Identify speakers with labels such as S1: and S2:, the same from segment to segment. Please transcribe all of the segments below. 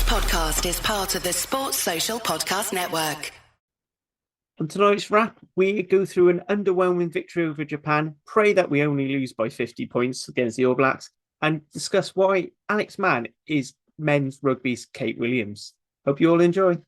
S1: podcast is part of the Sports Social Podcast Network.
S2: On tonight's wrap, we go through an underwhelming victory over Japan, pray that we only lose by 50 points against the All Blacks, and discuss why Alex Mann is men's rugby's Kate Williams. Hope you all enjoy.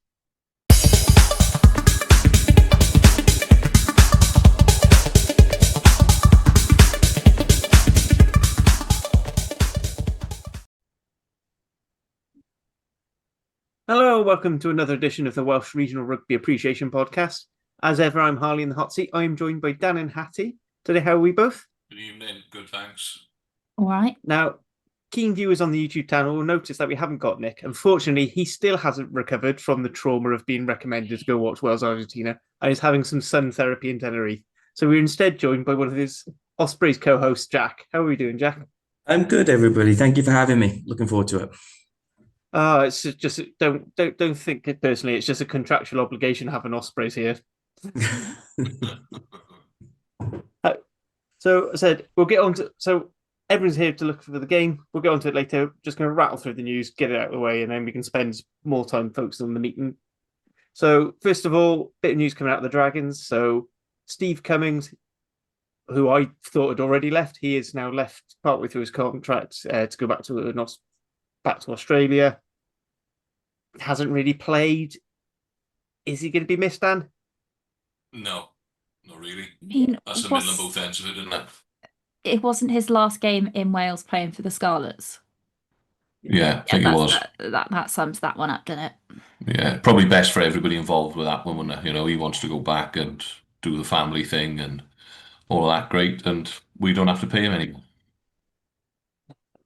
S2: Hello, welcome to another edition of the Welsh Regional Rugby Appreciation Podcast. As ever, I'm Harley in the hot seat. I am joined by Dan and Hattie. Today, how are we both?
S3: Good evening. Good, thanks.
S4: All right.
S2: Now, keen viewers on the YouTube channel will notice that we haven't got Nick. Unfortunately, he still hasn't recovered from the trauma of being recommended to go watch Wales-Argentina and is having some sun therapy in Tenerife. So we're instead joined by one of his Ospreys co-hosts, Jack. How are we doing, Jack?
S5: I'm good, everybody. Thank you for having me. Looking forward to it.
S2: It's just don't think it personally. It's just a contractual obligation to have an Ospreys here. So I said we'll get on to. So everyone's here to look for the game. We'll get on to it later. Just going to rattle through the news, get it out of the way, and then we can spend more time focused on the meeting. So first of all, bit of news coming out of the Dragons. So Steve Cummings, who I thought had already left, he is now left partway through his contract to go back to Australia. Hasn't really played. Is he going to be missed, Dan?
S3: No, not really.
S4: I mean,
S3: That's the middle of both ends of it, isn't it?
S4: It wasn't his last game in Wales playing for the Scarlets.
S3: Yeah, I think it was.
S4: That sums that one up, doesn't it?
S3: Yeah, probably best for everybody involved with that one, wouldn't it? You know, he wants to go back and do the family thing and all that great, and we don't have to pay him anymore.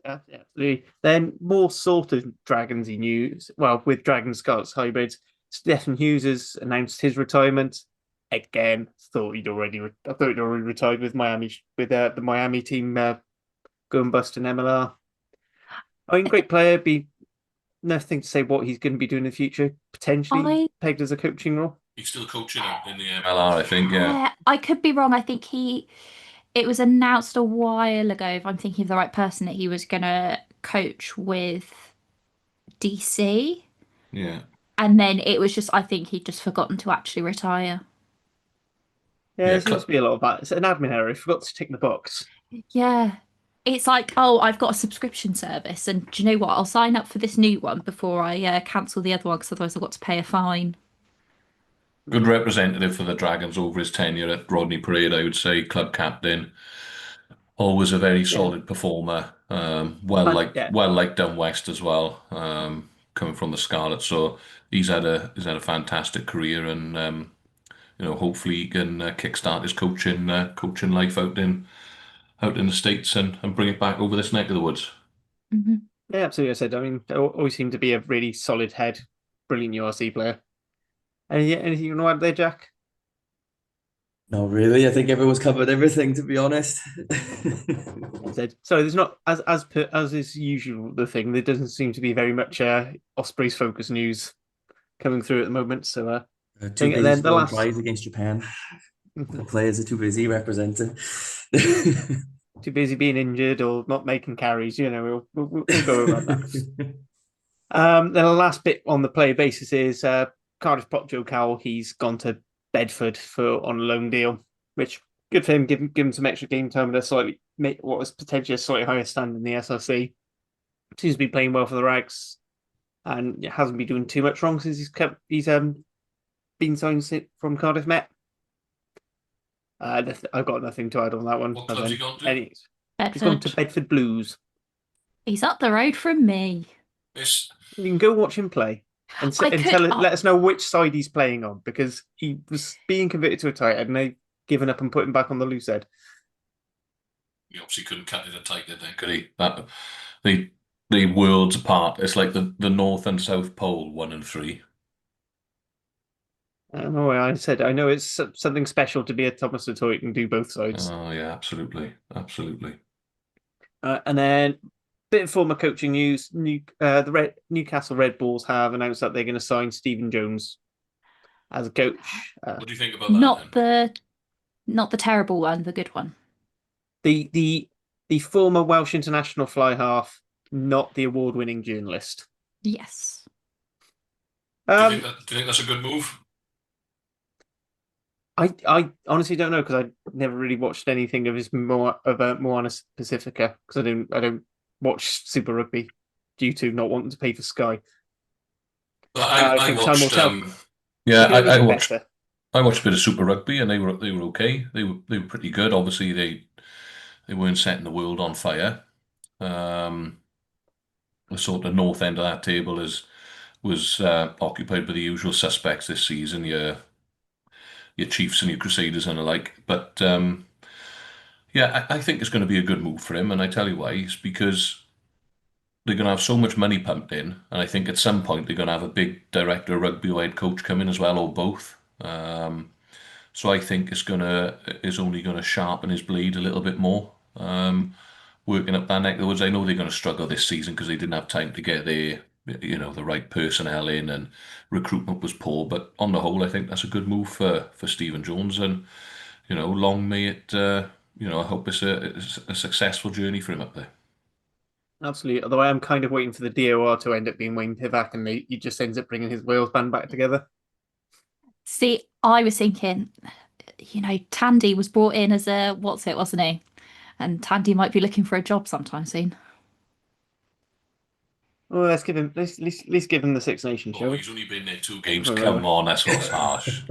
S2: Yeah, absolutely. Then more sort of Dragonsy news. Well, with Dragon Scarlets hybrids, Stephen Hughes has announced his retirement. Again, I thought he'd already retired with Miami, with the Miami team going bust in MLR. I mean, great player. Be nothing to say what he's going to be doing in the future. Potentially pegged as a coaching role.
S3: He's still coaching in the MLR, I think. Yeah,
S4: I could be wrong. I think it was announced a while ago, if I'm thinking of the right person, that he was going to coach with DC.
S3: Yeah.
S4: And then it was just, I think he'd just forgotten to actually retire.
S2: Yeah, there seems to be a lot of that. It's an admin error. He forgot to tick the box.
S4: Yeah. It's like, oh, I've got a subscription service, and do you know what? I'll sign up for this new one before I cancel the other one, because otherwise I've got to pay a fine.
S3: Good representative for the Dragons over his tenure at Rodney Parade, I would say. Club captain. Always a very solid performer. Well liked down west as well. Coming from the Scarlets, so he's had a fantastic career, and hopefully he can kickstart his coaching life out in the States and bring it back over this neck of the woods.
S4: Mm-hmm.
S2: Yeah, absolutely. I said, I mean, always seemed to be a really solid head, brilliant URC player. Anything you want to add there, Jack?
S5: No, really. I think everyone's covered everything, to be honest.
S2: So there's not, as is usual, the thing, there doesn't seem to be very much Ospreys focus news coming through at the moment. So
S5: too busy scoring tries against Japan. The players are too busy representing.
S2: Too busy being injured or not making carries. We'll go around that. Then the last bit on the player basis is Cardiff prop Joe Cowell. He's gone to Bedford on a loan deal, which good for him. Give him some extra game time at what was potentially a slightly higher standard in the SRC. Seems to be playing well for the Rags, and hasn't been doing too much wrong since he's been signed from Cardiff Met. I've got nothing to add on that one.
S3: What club's he gone to?
S2: He's gone to Bedford Blues.
S4: He's up the road from me.
S3: Yes.
S2: You can go watch him play and let us know which side he's playing on, because he was being converted to a tight end and they've given up and put him back on the loose head.
S3: He obviously couldn't cut it a tight end, could he? The worlds apart. It's like the North and South Pole, 1 and 3.
S2: I know it's something special to be a Thomas Latoit and do both sides.
S3: Oh yeah, absolutely.
S2: And then bit of former coaching news. The Newcastle Red Bulls have announced that they're going to sign Stephen Jones as a coach.
S3: What do you think about that?
S4: Not the terrible one, the good one.
S2: The former Welsh international fly half, not the award-winning journalist.
S4: Yes.
S3: Do you think that's a good move?
S2: I honestly don't know because I never really watched anything of his Moana Pacifica because I don't watch Super Rugby due to not wanting to pay for Sky. I
S3: I
S2: think time will
S3: watched.
S2: tell.
S3: Yeah,
S2: Could only
S3: I
S2: get
S3: watched.
S2: better.
S3: I watched a bit of Super Rugby, and they were okay. They were pretty good. Obviously, they weren't setting the world on fire. Um, the sort of north end of that table was occupied by the usual suspects this season. Your Chiefs and your Crusaders and the like. But yeah, I think it's going to be a good move for him, and I tell you why. It's because they're going to have so much money pumped in, and I think at some point they're going to have a big director of rugby or head coach come in as well, or both. So I think is only going to sharpen his blade a little bit more. Working up that neck of the woods. I know they're going to struggle this season because they didn't have time to get the right personnel in, and recruitment was poor. But on the whole, I think that's a good move for Stephen Jones, and long may it. I hope it's a successful journey for him up there.
S2: Absolutely. Although I am kind of waiting for the DOR to end up being Wayne Pivac and he just ends up bringing his Wales band back together.
S4: See, I was thinking, Tandy was brought in as a what's it, wasn't he? And Tandy might be looking for a job sometime soon.
S2: Well, let's give him the Six Nations, shall we?
S3: He's only been there 2 games. Come on, that's what's harsh.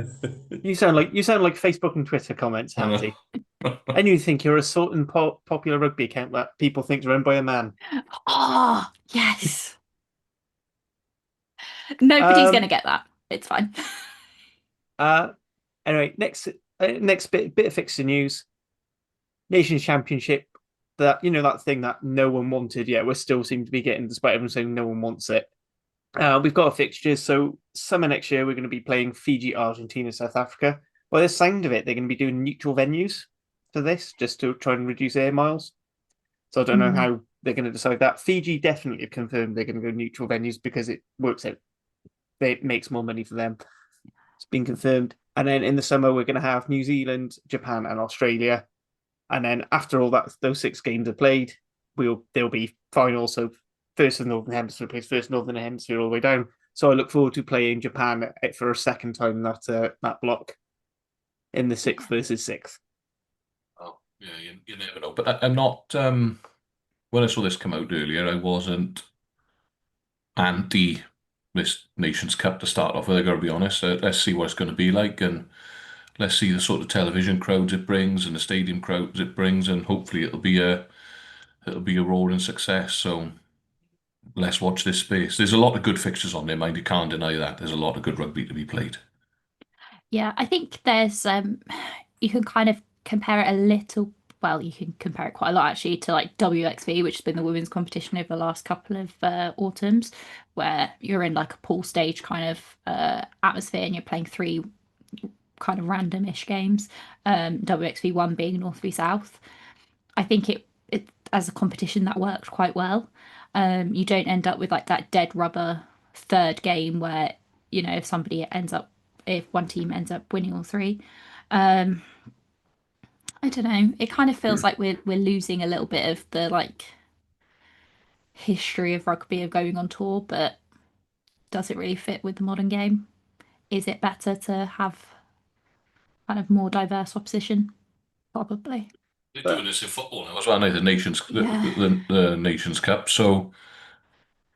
S2: You sound like Facebook and Twitter comments, Hanty. And you think you're a certain popular rugby account that people think is run by a man.
S4: Oh, yes. Nobody's going to get that. It's fine.
S2: Anyway, next bit of fixture news. Nations Championship. That thing that no one wanted. Yeah, we still seem to be getting, despite everyone saying no one wants it. We've got a fixtures. So summer next year, we're going to be playing Fiji, Argentina, South Africa. By the sound of it, they're going to be doing neutral venues for this, just to try and reduce air miles. So I don't know how they're going to decide that. Fiji definitely confirmed they're going to go neutral venues because it works out. It makes more money for them. It's been confirmed. And then in the summer, we're going to have New Zealand, Japan, and Australia. And then after all that, those 6 games are played, there'll be finals. So first of the Northern Hemisphere plays first Northern Hemisphere all the way down. So I look forward to playing Japan for a second time that block in the 6th versus 6th.
S3: Oh yeah, you never know. But I'm not. When I saw this come out earlier, I wasn't anti this Nations Cup to start off with. I got to be honest. Let's see what it's going to be like, and let's see the sort of television crowds it brings and the stadium crowds it brings, and hopefully it'll be a roaring success. So let's watch this space. There's a lot of good fixtures on there, mind. You can't deny that. There's a lot of good rugby to be played.
S4: Yeah, I think there's you can kind of compare it a little. Well, you can compare it quite a lot actually to like WXV, which has been the women's competition over the last couple of autumns, where you're in like a pool stage kind of atmosphere and you're playing 3 kind of randomish games. WXV 1 being North v South. I think it as a competition that worked quite well. You don't end up with like that dead rubber third game where if one team ends up winning all 3. I don't know. It kind of feels like we're losing a little bit of the like history of rugby of going on tour, but does it really fit with the modern game? Is it better to have kind of more diverse opposition? Probably.
S3: They're doing this in football now as well. The Nations
S4: Yeah.
S3: the Nations Cup. So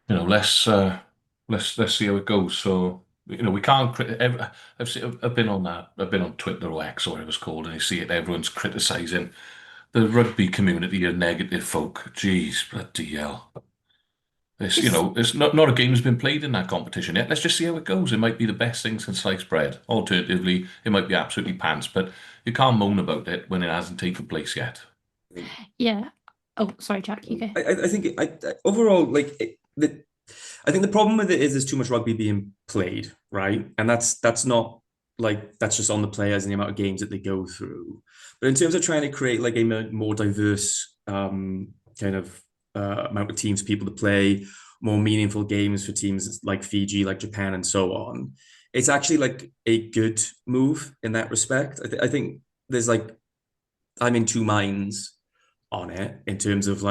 S3: let's see how it goes. So we can't. I've been on that. I've been on Twitter or X or whatever it's called, and you see it. Everyone's criticising the rugby community are negative folk. Jeez, bloody hell. It's not a game that's been played in that competition yet. Let's just see how it goes. It might be the best thing since sliced bread. Alternatively, it might be absolutely pants, but you can't moan about it when it hasn't taken place yet.
S4: Yeah. Oh, sorry, Jack, you go.
S5: I think overall, I think the problem with it is there's too much rugby being played, right? And that's not that's just on the players and the amount of games that they go through. But in terms of trying to create like a more diverse kind of amount of teams, people to play, more meaningful games for teams like Fiji, like Japan, and so on, it's actually like a good move in that respect. I think there's I'm in 2 minds on it in terms of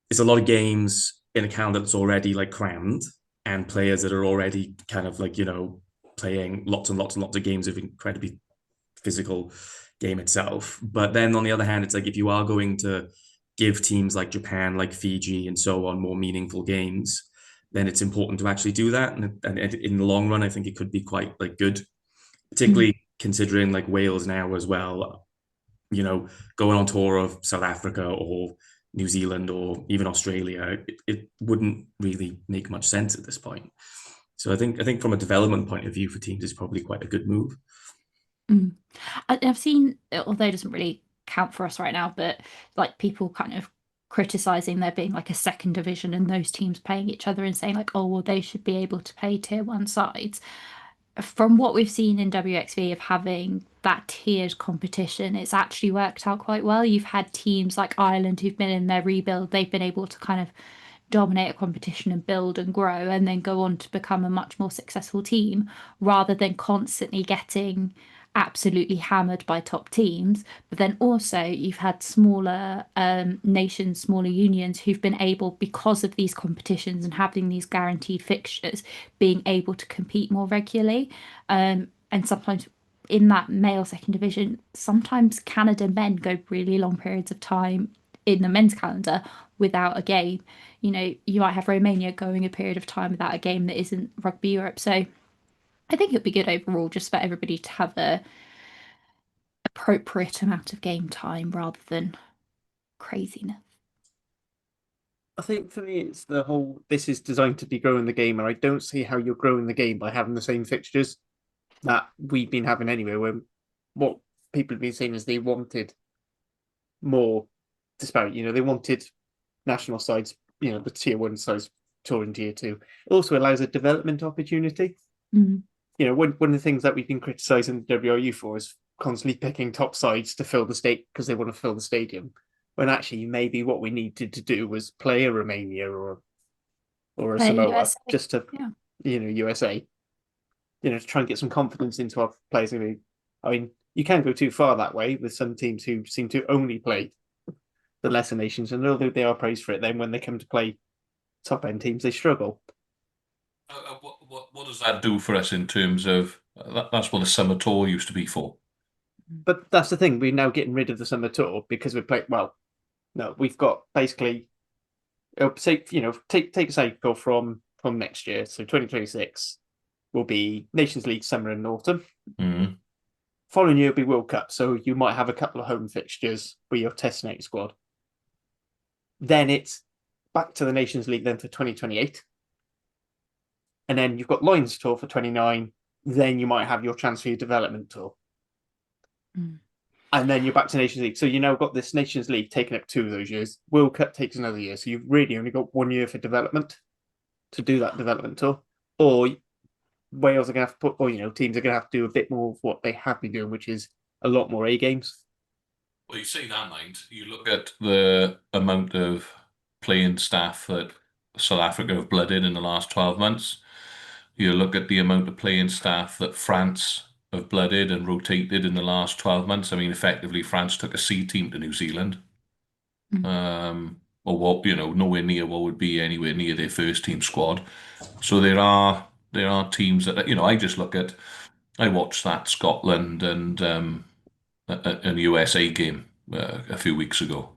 S5: it's a lot of games in a calendar that's already crammed, and players that are already kind of like, playing lots and lots and lots of games of incredibly physical game itself. But then on the other hand, it's like if you are going to give teams like Japan, like Fiji, and so on more meaningful games, then it's important to actually do that. And in the long run, I think it could be quite like good, particularly considering like Wales now as well, going on tour of South Africa or New Zealand or even Australia, it wouldn't really make much sense at this point. So I think from a development point of view for teams, it's probably quite a good move.
S4: I've seen, although it doesn't really count for us right now, but like people kind of criticizing there being like a second division and those teams playing each other and saying like, oh, well, they should be able to play tier one sides. From what we've seen in WXV of having that tiered competition, it's actually worked out quite well. You've had teams like Ireland who've been in their rebuild, they've been able to kind of dominate a competition and build and grow and then go on to become a much more successful team rather than constantly getting absolutely hammered by top teams. But then also you've had smaller nations, smaller unions who've been able, because of these competitions and having these guaranteed fixtures, being able to compete more regularly. And sometimes in that male second division, sometimes Canada men go really long periods of time in the men's calendar without a game. You might have Romania going a period of time without a game that isn't Rugby Europe. So I think it'd be good overall just for everybody to have a appropriate amount of game time rather than craziness.
S2: I think for me, it's the whole, this is designed to be growing the game, and I don't see how you're growing the game by having the same fixtures that we've been having anyway, where what people have been saying is they wanted more disparity. They wanted national sides, the tier one sides touring tier two. It also allows a development opportunity. One of the things that we've been criticising the WRU for is constantly picking top sides to fill the state because they want to fill the stadium. When actually maybe what we needed to do was play a Romania or a Samoa USA. Just to USA, to try and get some confidence into our players. I mean, you can go too far that way with some teams who seem to only play the lesser nations, and although they are praised for it, then when they come to play top end teams, they struggle.
S3: What does that do for us in terms of that's what the summer tour used to be for?
S2: But that's the thing, we're now getting rid of the summer tour because we've played no, we've got basically take a cycle from next year. So 2026 will be Nations League summer and autumn. Following year will be World Cup, so you might have a couple of home fixtures with your test night squad. Then it's back to the Nations League then for 2028. And then you've got Lions Tour for 29. Then you might have your transfer development tour. And then you're back to Nations League. So you now got this Nations League taking up 2 of those years. World Cup takes another year. So you've really only got 1 year for development to do that development tour. Or Wales are going to have to teams are going to have to do a bit more of what they have been doing, which is a lot more A games.
S3: Well, you say that, mind. You look at the amount of playing staff that South Africa have blooded in the last 12 months. You look at the amount of playing staff that France have blooded and rotated in the last 12 months. I mean, effectively, France took a C team to New Zealand. Or what, nowhere near what would be anywhere near their first team squad. So there are teams that, I watched that Scotland and an USA game a few weeks ago.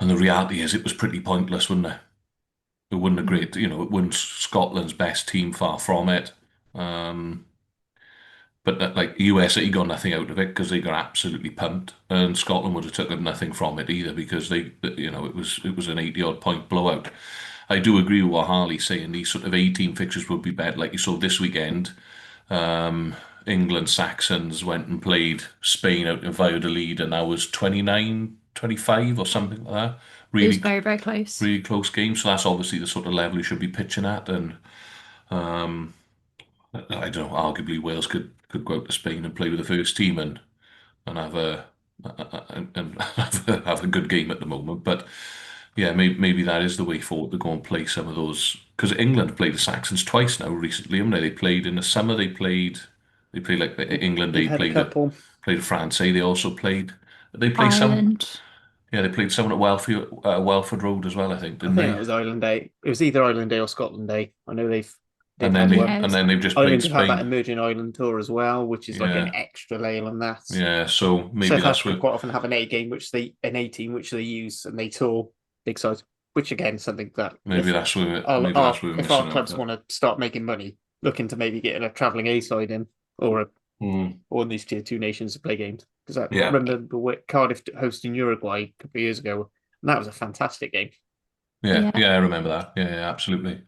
S3: And the reality is it was pretty pointless, wasn't it? It wasn't a great, it wasn't Scotland's best team, far from it. But that, USA got nothing out of it because they got absolutely pumped, and Scotland would have taken nothing from it either because it was an 80-odd point blowout. I do agree with what Harley's saying. These sort of 18 fixtures would be better. Like you saw this weekend, England Saxons went and played Spain out in Valladolid, and that was 29-25 or something like that.
S4: Really, it was very, very close.
S3: Really close game. So that's obviously the sort of level you should be pitching at. And I don't know, arguably Wales could go out to Spain and play with the first team and have have a good game at the moment. But yeah, maybe that is the way forward to go and play some of those, because England played the Saxons twice now recently, haven't they? They played in the summer. They played like England. They played France. They also played. They play
S4: Ireland.
S3: Yeah, they played someone at Welford Road as well, I think,
S2: I
S3: didn't
S2: think
S3: they?
S2: that was Island Day. It was either Island Day or Scotland Day. I know they've
S3: And then
S2: had
S3: they
S2: one.
S3: and then they've just played
S2: Ireland have had that
S3: Spain.
S2: emerging island tour as well, which is like an
S3: Yeah,
S2: extra layer on that.
S3: yeah. So maybe
S2: South
S3: that's
S2: Africa
S3: where
S2: quite often have an A game, an A team which they use and they tour big size. Which again, something that
S3: maybe that's where we're
S2: if our
S3: missing out.
S2: clubs want to start making money, looking to maybe get a travelling A side in or in these tier 2 nations to play games. Because I
S3: Yeah.
S2: remember Cardiff hosting Uruguay a couple of years ago, and that was a fantastic game.
S3: Yeah, I remember that. Yeah, absolutely.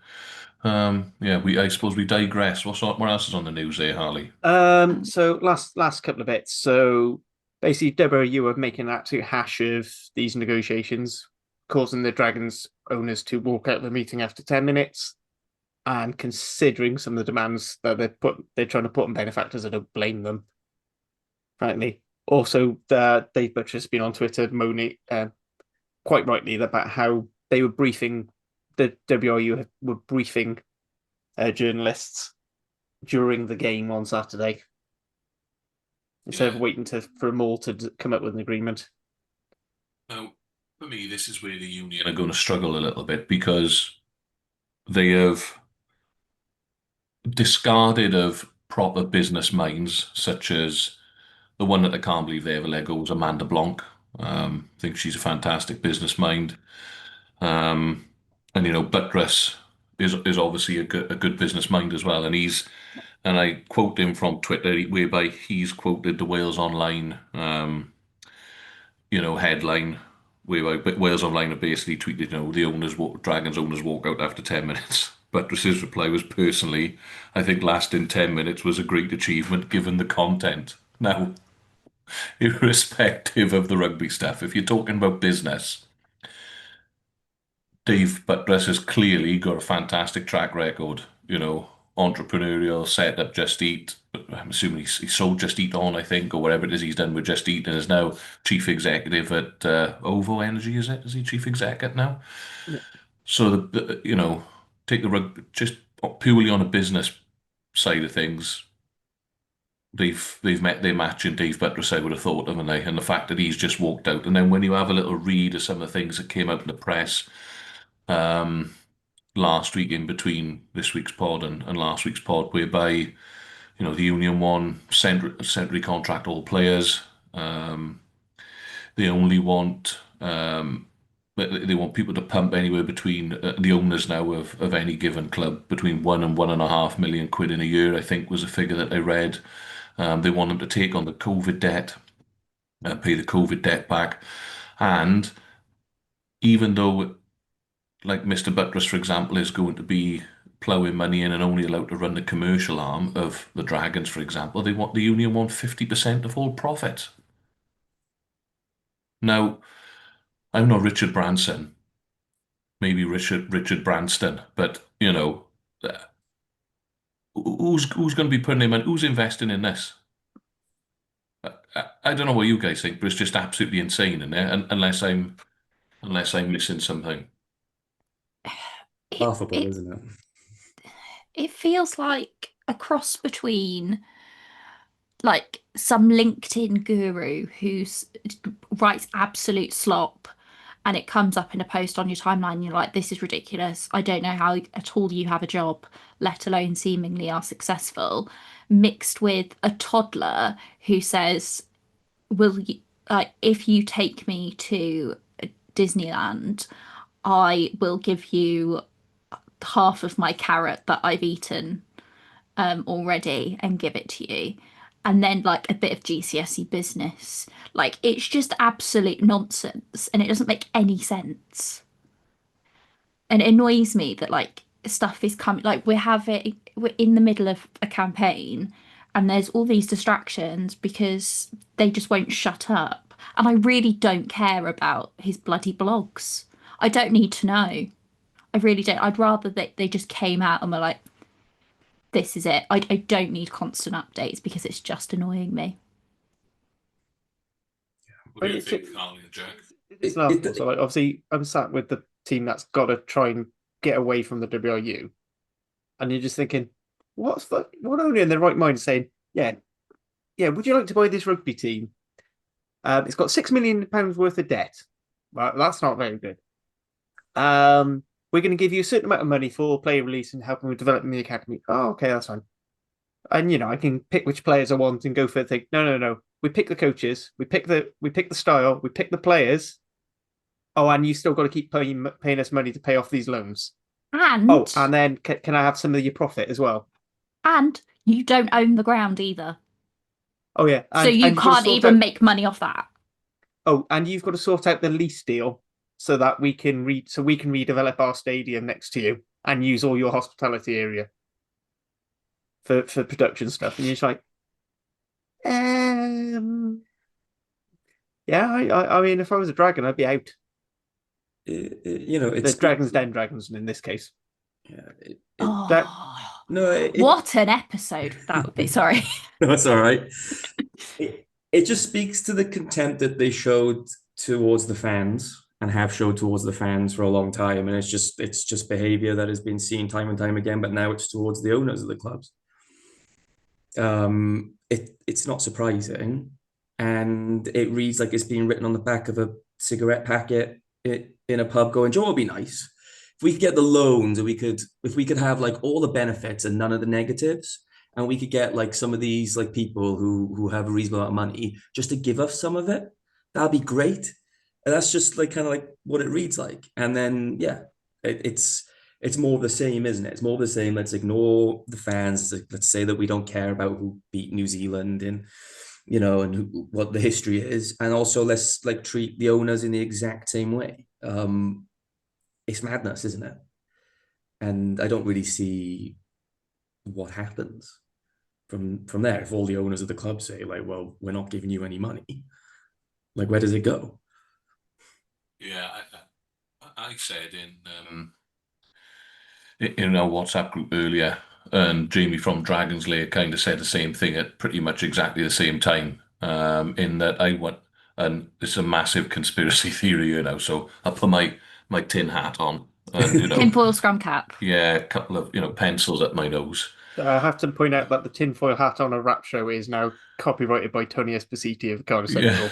S3: I suppose we digress. What else is on the news there, Harley?
S2: So last couple of bits. So basically, WRU are making an absolute hash of these negotiations, causing the Dragons owners to walk out of the meeting after 10 minutes. And considering some of the demands that they're trying to put on benefactors, I don't blame them, frankly. Also, Dave Butcher's has been on Twitter moaning, quite rightly, about how they were briefing the WRU were briefing journalists during the game on Saturday instead of waiting for them all to come up with an agreement.
S3: Now, for me, this is where the union are going to struggle a little bit because they have discarded of proper business minds, such as the one that I can't believe they ever let go was Amanda Blanc. I think she's a fantastic business mind. And Buttress is obviously a good business mind as well. And I quote him from Twitter, whereby he's quoted the Wales Online, headline, whereby Wales Online have basically tweeted, the Dragons owners walk out after 10 minutes. Buttress's reply was, personally, I think lasting 10 minutes was a great achievement given the content. Now, irrespective of the rugby stuff, if you're talking about business, Dave Buttress has clearly got a fantastic track record, entrepreneurial, set up Just Eat. I'm assuming he sold Just Eat on, I think, or whatever it is he's done with Just Eat, and is now chief executive at OVO Energy, is it? Is he chief exec at now?
S2: Yeah.
S3: So, take the rugby, just purely on a business side of things, they've met their match in Dave Buttress, I would have thought, haven't they? And the fact that he's just walked out. And then when you have a little read of some of the things that came out in the press, last week in between this week's pod and last week's pod, whereby the union one centrally contract all players. They only want they want people to pump anywhere between the owners now of any given club between £1 and £1.5 million in a year, I think was a figure that I read. They want them to take on the COVID debt, pay the COVID debt back, and even though, like Mr. Buttress, for example, is going to be ploughing money in and only allowed to run the commercial arm of the Dragons, for example, the union want 50% of all profit. Now, I'm not Richard Branson, maybe Richard Branston, but who's going to be putting in money? Who's investing in this? I don't know what you guys think, but it's just absolutely insane in there. Unless I'm missing something.
S5: Laughable, isn't it?
S4: It feels like a cross between like some LinkedIn guru who writes absolute slop and it comes up in a post on your timeline and you're like, this is ridiculous. I don't know how at all you have a job, let alone seemingly are successful, mixed with a toddler who says, will you, if you take me to Disneyland, I will give you half of my carrot that I've eaten already and give it to you. And then like a bit of GCSE business. Like it's just absolute nonsense and it doesn't make any sense. And it annoys me that like stuff is coming, like we're in the middle of a campaign and there's all these distractions because they just won't shut up. And I really don't care about his bloody blogs. I don't need to know. I really don't. I'd rather that they just came out and were like, this is it. I don't need constant updates because it's just annoying me.
S3: What do you think, Carly and Jack?
S2: It's laughable. So like, obviously, I'm sat with the team that's got to try and get away from the WRU, and you're just thinking, what only in their right mind saying, yeah, would you like to buy this rugby team? It's got £6 million worth of debt. Well, that's not very good. We're going to give you a certain amount of money for player release and helping with developing the academy. Oh, okay, that's fine. And I can pick which players I want and go for the thing. No. We pick the coaches, we pick the style, we pick the players. Oh, and you still got to keep paying us money to pay off these loans. And then can I have some of your profit as well?
S4: And you don't own the ground either.
S2: Oh yeah,
S4: so you can't even make money off that.
S2: Oh, and you've got to sort out the lease deal so that we can redevelop our stadium next to you and use all your hospitality area for production stuff. And you're just like, yeah, I mean, if I was a dragon, I'd be out.
S5: It's
S2: the Dragon's Den dragons in this case.
S5: Yeah.
S4: What an episode that would be. Sorry.
S5: No, it's all right. It just speaks to the contempt that they showed towards the fans and have showed towards the fans for a long time. And it's just behavior that has been seen time and time again, but now it's towards the owners of the clubs. It's not surprising. And it reads like it's being written on the back of a cigarette packet in a pub going, Joe, it'd be nice if we could get the loans, and if we could have like all the benefits and none of the negatives, and we could get like some of these like people who have a reasonable amount of money just to give us some of it, that'd be great. And that's just like kind of like what it reads like. And then it's more of the same, isn't it? It's more of the same. Let's ignore the fans. Let's say that we don't care about who beat New Zealand and what the history is, and also let's like treat the owners in the exact same way. It's madness, isn't it? And I don't really see what happens from there if all the owners of the club say like, well, we're not giving you any money. Like, where does it go?
S3: Yeah, I said in our WhatsApp group earlier, and Jamie from Dragon's Lair kind of said the same thing at pretty much exactly the same time. In that I went, and it's a massive conspiracy theory, so I put my tin hat on and
S4: tinfoil scrum cap.
S3: Yeah, a couple of pencils at my nose.
S2: I have to point out that the tinfoil hat on a rap show is now copyrighted by Tony Esposito of Cardiff Central.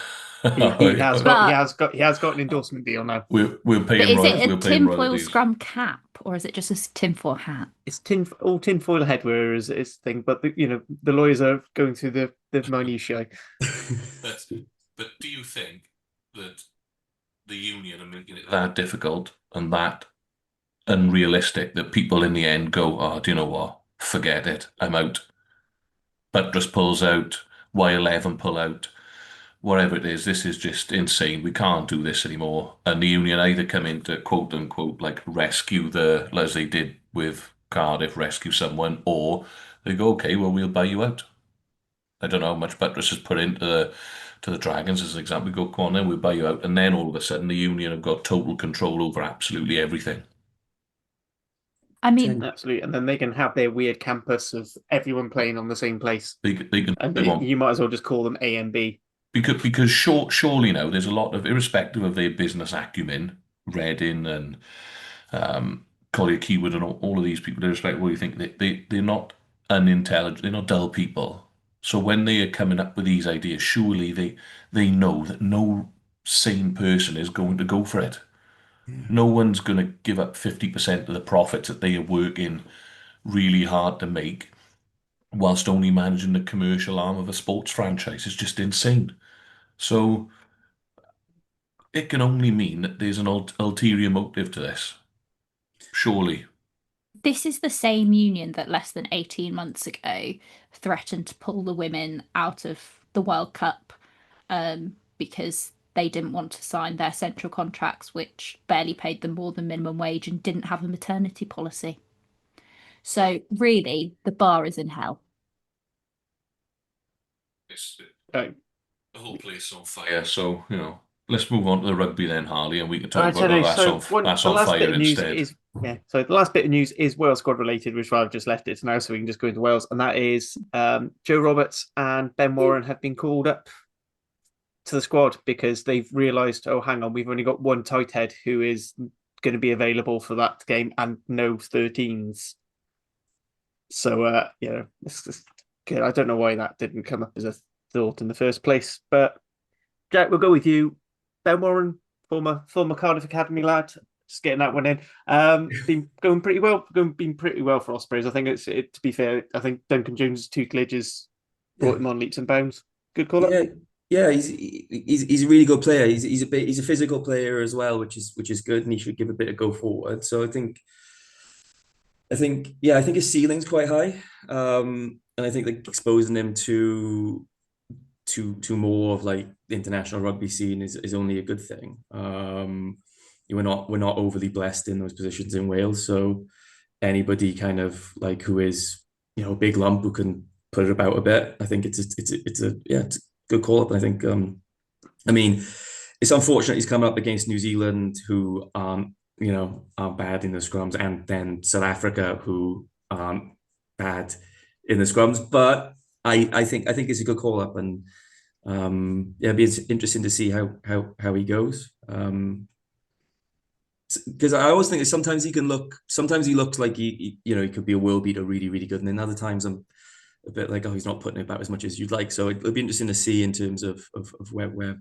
S2: He has got an endorsement deal now.
S3: We'll pay him.
S4: Is it a tinfoil scrum cap or is it just a tinfoil hat?
S2: It's all tinfoil headwear is its thing, but the lawyers are going through the minutiae.
S3: But do you think that the union are making it that difficult and that unrealistic that people in the end go, oh, do you know what? Forget it. I'm out. Buttress pulls out, Y11 pull out, whatever it is. This is just insane. We can't do this anymore. And the union either come in to quote unquote like rescue as they did with Cardiff, rescue someone, or they go, okay, well, we'll buy you out. I don't know how much Buttress has put into the Dragons as an example. We go, come on then, we'll buy you out. And then all of a sudden the union have got total control over absolutely everything.
S4: I mean,
S2: absolutely, and then they can have their weird campus of everyone playing on the same place. You might as well just call them A and B.
S3: Because surely now there's a lot of, irrespective of their business acumen, Reading and Collier Keywood and all of these people, irrespective of what you think, they're not unintelligent, they're not dull people. So when they are coming up with these ideas, surely they know that no sane person is going to go for it. No one's going to give up 50% of the profits that they are working really hard to make whilst only managing the commercial arm of a sports franchise. It's just insane. So it can only mean that there's an ulterior motive to this. Surely.
S4: This is the same union that less than 18 months ago threatened to pull the women out of the World Cup because they didn't want to sign their central contracts, which barely paid them more than minimum wage and didn't have a maternity policy. So really, the bar is in hell.
S3: The whole place on fire. So, let's move on to the rugby then, Harley, and we can talk about that's on fire instead.
S2: So the last bit of news is Wales squad related, which I've just left it now, so we can just go into Wales. And that is Joe Roberts and Ben Warren have been called up to the squad because they've realised, oh, hang on, we've only got one tight head who is going to be available for that game and no 13s. So, it's just good. I don't know why that didn't come up as a thought in the first place. But, Jack, we'll go with you. Ben Warren, former Cardiff Academy lad. Just getting that one in. Been going pretty well. Been pretty well for Ospreys. I think to be fair, I think Duncan Jones' tutelage has brought him on leaps and bounds. Good call up.
S5: Yeah, he's a really good player. He's a physical player as well, which is good, and he should give a bit of go forward. So I think his ceiling's quite high, and I think like exposing him to more of like the international rugby scene is only a good thing. We're not overly blessed in those positions in Wales, so anybody kind of like who is a big lump who can put it about a bit, I think it's a good call up. And I think I mean, it's unfortunate he's coming up against New Zealand, who are bad in the scrums, and then South Africa, who aren't bad in the scrums. But I think it's a good call up, and it'd be interesting to see how he goes. Because I always think that sometimes he looks like he could be a world beater, really, really good, and then other times I'm a bit like, oh, he's not putting it about as much as you'd like. So it'll be interesting to see in terms of where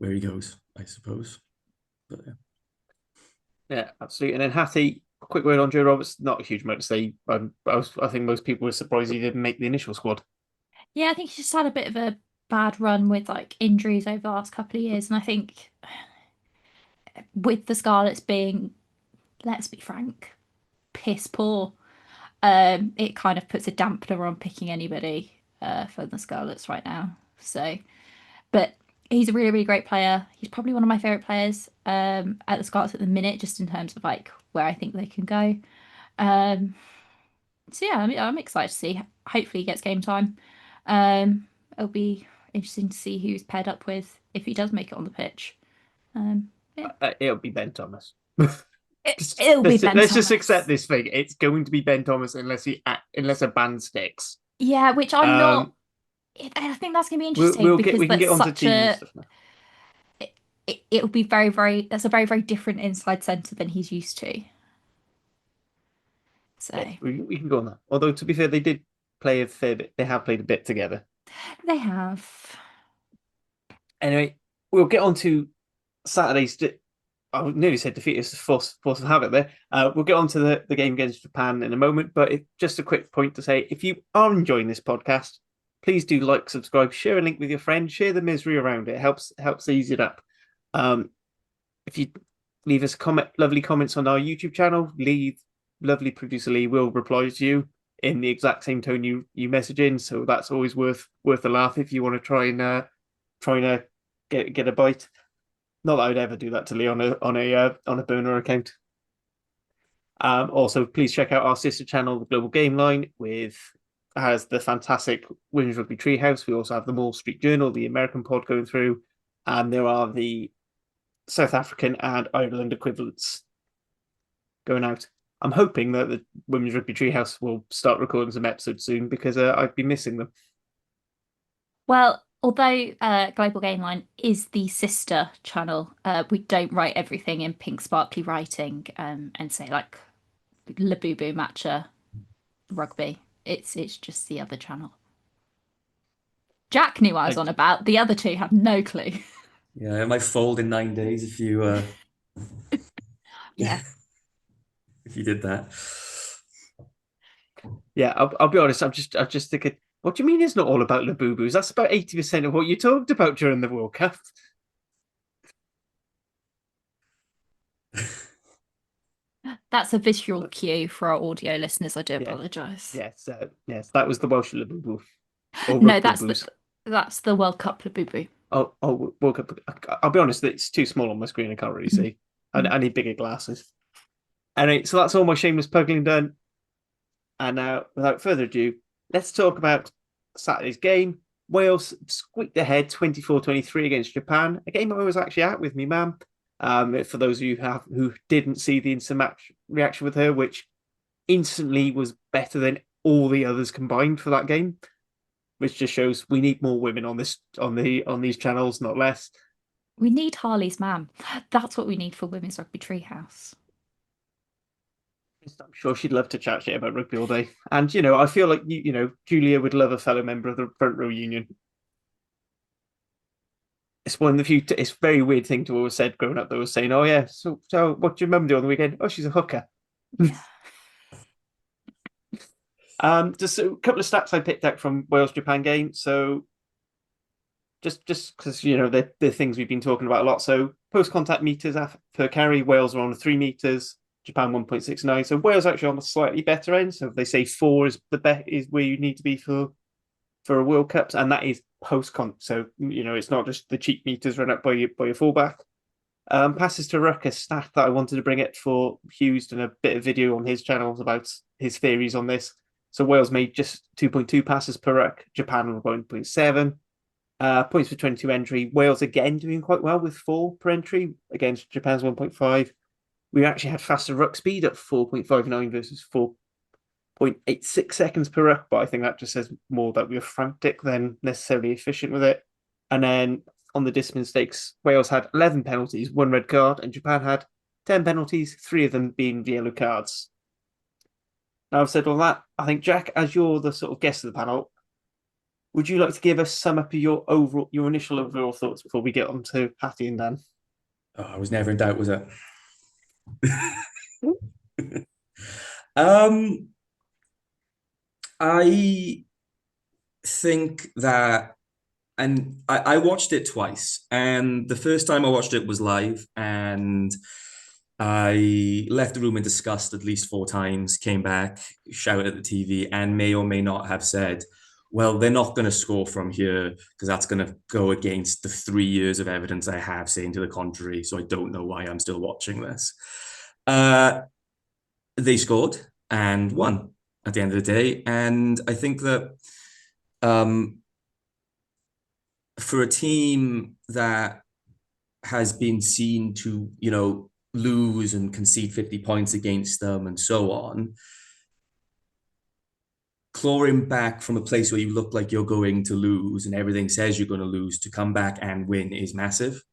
S5: he goes, I suppose. But
S2: yeah, absolutely. And then Hattie, a quick word on Joe Roberts. Not a huge amount to say. I think most people were surprised he didn't make the initial squad.
S4: Yeah, I think he's just had a bit of a bad run with like injuries over the last couple of years, and I think with the Scarlets being, let's be frank, piss poor, it kind of puts a dampener on picking anybody for the Scarlets right now. So, but he's a really, really great player. He's probably one of my favourite players at the Scarlets at the minute, just in terms of like where I think they can go. So yeah, I'm excited to see. Hopefully he gets game time. It'll be interesting to see who's paired up with if he does make it on the pitch.
S2: It'll be Ben Thomas.
S4: It'll be Ben
S2: Let's
S4: Thomas.
S2: just accept this thing. It's going to be Ben Thomas unless a ban sticks.
S4: Yeah, which I'm not. I think that's going to be interesting
S2: we can get onto team and stuff now.
S4: It'll be very, very. That's a very, very different inside centre than he's used to. So
S2: yeah, we can go on that. Although to be fair, they did play a fair bit. They have played a bit together.
S4: They have.
S2: Anyway, we'll get on to Saturday's. I nearly said defeat is force of habit there. We'll get on to the game against Japan in a moment, but just a quick point to say, if you are enjoying this podcast, please do like, subscribe, share a link with your friends, share the misery around it. It helps ease it up. If you leave us lovely comments on our YouTube channel, lovely producer Lee will reply to you in the exact same tone you message in. So that's always worth a laugh if you want to try and get a bite. Not that I'd ever do that to Lee on a burner account. Also, please check out our sister channel, the Global Game Line, has the fantastic Women's Rugby Treehouse. We also have the Mall Street Journal, the American pod going through, and there are the South African and Ireland equivalents going out. I'm hoping that the Women's Rugby Treehouse will start recording some episodes soon because I've been missing them.
S4: Well, although Global Game Line is the sister channel, we don't write everything in pink sparkly writing and say like Labubu Matcha Rugby. It's just the other channel. Jack knew what I was on about. The other two have no clue.
S5: Yeah, it might fold in 9 days if you
S4: yeah.
S5: if you did that.
S2: Yeah, I'll be honest. I'm just thinking, what do you mean it's not all about Labubus? That's about 80% of what you talked about during the World Cup.
S4: That's a visual cue for our audio listeners. I do apologise.
S2: Yes, that was the Welsh Labubu.
S4: No, that's the World Cup Labubu.
S2: Oh, World Cup. I'll be honest, it's too small on my screen. I can't really see. I need bigger glasses. Anyway, so that's all my shameless puggling done. And now, without further ado, let's talk about Saturday's game. Wales squeaked ahead 24-23 against Japan, a game I was actually at with me mum. For those of you who didn't see the instant match reaction with her, which instantly was better than all the others combined for that game, which just shows we need more women on these channels, not less.
S4: We need Harley's mum. That's what we need for Women's Rugby Treehouse.
S2: I'm sure she'd love to chat shit about rugby all day. And, I feel like, Julia would love a fellow member of the front row union. it's one of the few. It's a very weird thing to always said growing up. They were saying, "Oh yeah, so what do your mum do on the weekend? Oh, she's a hooker." Just a couple of stats I picked out from Wales Japan game. So just because they're things we've been talking about a lot. So post contact meters per carry, Wales are on 3 meters, Japan 1.69. So Wales actually on the slightly better end. So if they say 4 is the bet is where you need to be for a World Cup, and that is post con. So it's not just the cheap meters run up by your fullback. Passes to ruck, a stat that I wanted to bring it for Hughes, done a bit of video on his channels about his theories on this. So Wales made just 2.2 passes per ruck, Japan 1.7. Points for 22 entry. Wales again doing quite well with 4 per entry against Japan's 1.5. We actually had faster ruck speed at 4.59 versus 4.86 seconds per ruck, but I think that just says more that we were frantic than necessarily efficient with it. And then on the discipline stakes, Wales had 11 penalties, 1 red card, and Japan had 10 penalties, 3 of them being yellow cards. Now I've said all that. I think, Jack, as you're the sort of guest of the panel, would you like to give us sum up of your initial overall thoughts before we get on to Patty and Dan?
S5: Oh, I was never in doubt, was it? I think that, and I watched it twice, and the first time I watched it was live, and I left the room in disgust at least 4 times, came back, shouted at the TV, and may or may not have said, well, they're not going to score from here because that's going to go against the 3 years of evidence I have saying to the contrary. So I don't know why I'm still watching this. They scored and won at the end of the day. And I think that for a team that has been seen to, lose and concede 50 points against them and so on, clawing back from a place where you look like you're going to lose and everything says you're going to lose to come back and win is massive.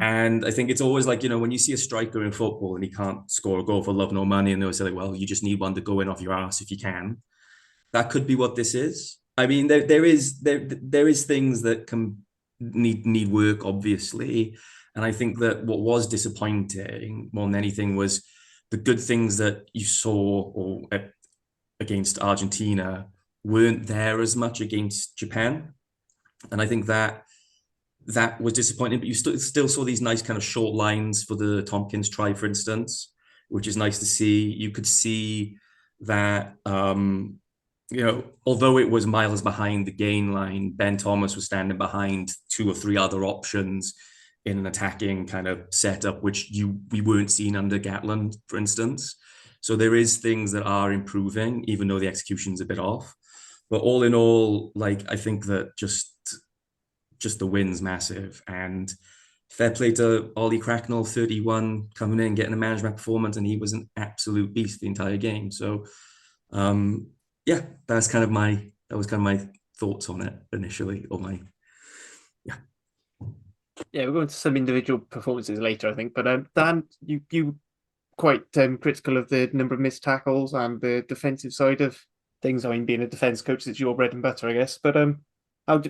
S5: And I think it's always like, when you see a striker in football and he can't score a goal for love nor money, and they'll say, like, well, you just need one to go in off your ass if you can. That could be what this is. I mean, there is things that can need work, obviously. And I think that what was disappointing more than anything was the good things that you saw against Argentina weren't there as much against Japan. And I think that was disappointing, but you still saw these nice kind of short lines for the Tompkins try, for instance, which is nice to see. You could see that, although it was miles behind the gain line, Ben Thomas was standing behind 2 or 3 other options in an attacking kind of setup, which we weren't seeing under Gatland, for instance. So there is things that are improving, even though the execution's a bit off. But all in all, like, I think that just the win's massive. And fair play to Ollie Cracknell, 31, coming in, getting a management performance, and he was an absolute beast the entire game. So, yeah, that was kind of my thoughts on it initially,
S2: Yeah, we'll go into some individual performances later, I think. But Dan, you quite critical of the number of missed tackles and the defensive side of things. I mean, being a defense coach, it's your bread and butter, I guess. But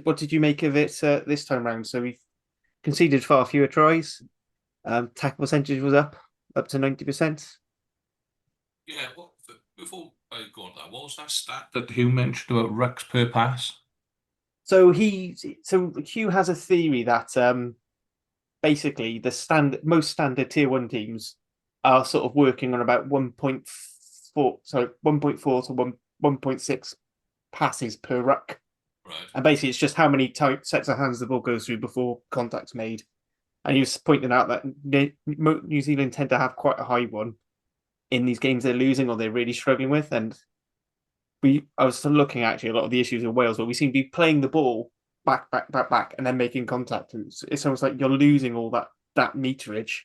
S2: what did you make of it this time round? So we've conceded far fewer tries. Tackle percentage was up to 90%.
S3: Yeah, well, before I go on that, what was that stat that Hugh mentioned about rucks per pass?
S2: So Hugh has a theory that basically the most standard tier 1 teams are sort of working on about 1.4 to 1.6 passes per ruck.
S3: Right.
S2: And basically, it's just how many sets of hands the ball goes through before contact's made. And he was pointing out that New Zealand tend to have quite a high one in these games they're losing or they're really struggling with. And I was looking actually a lot of the issues in Wales, but we seem to be playing the ball back, and then making contact. And it's almost like you're losing all that meterage.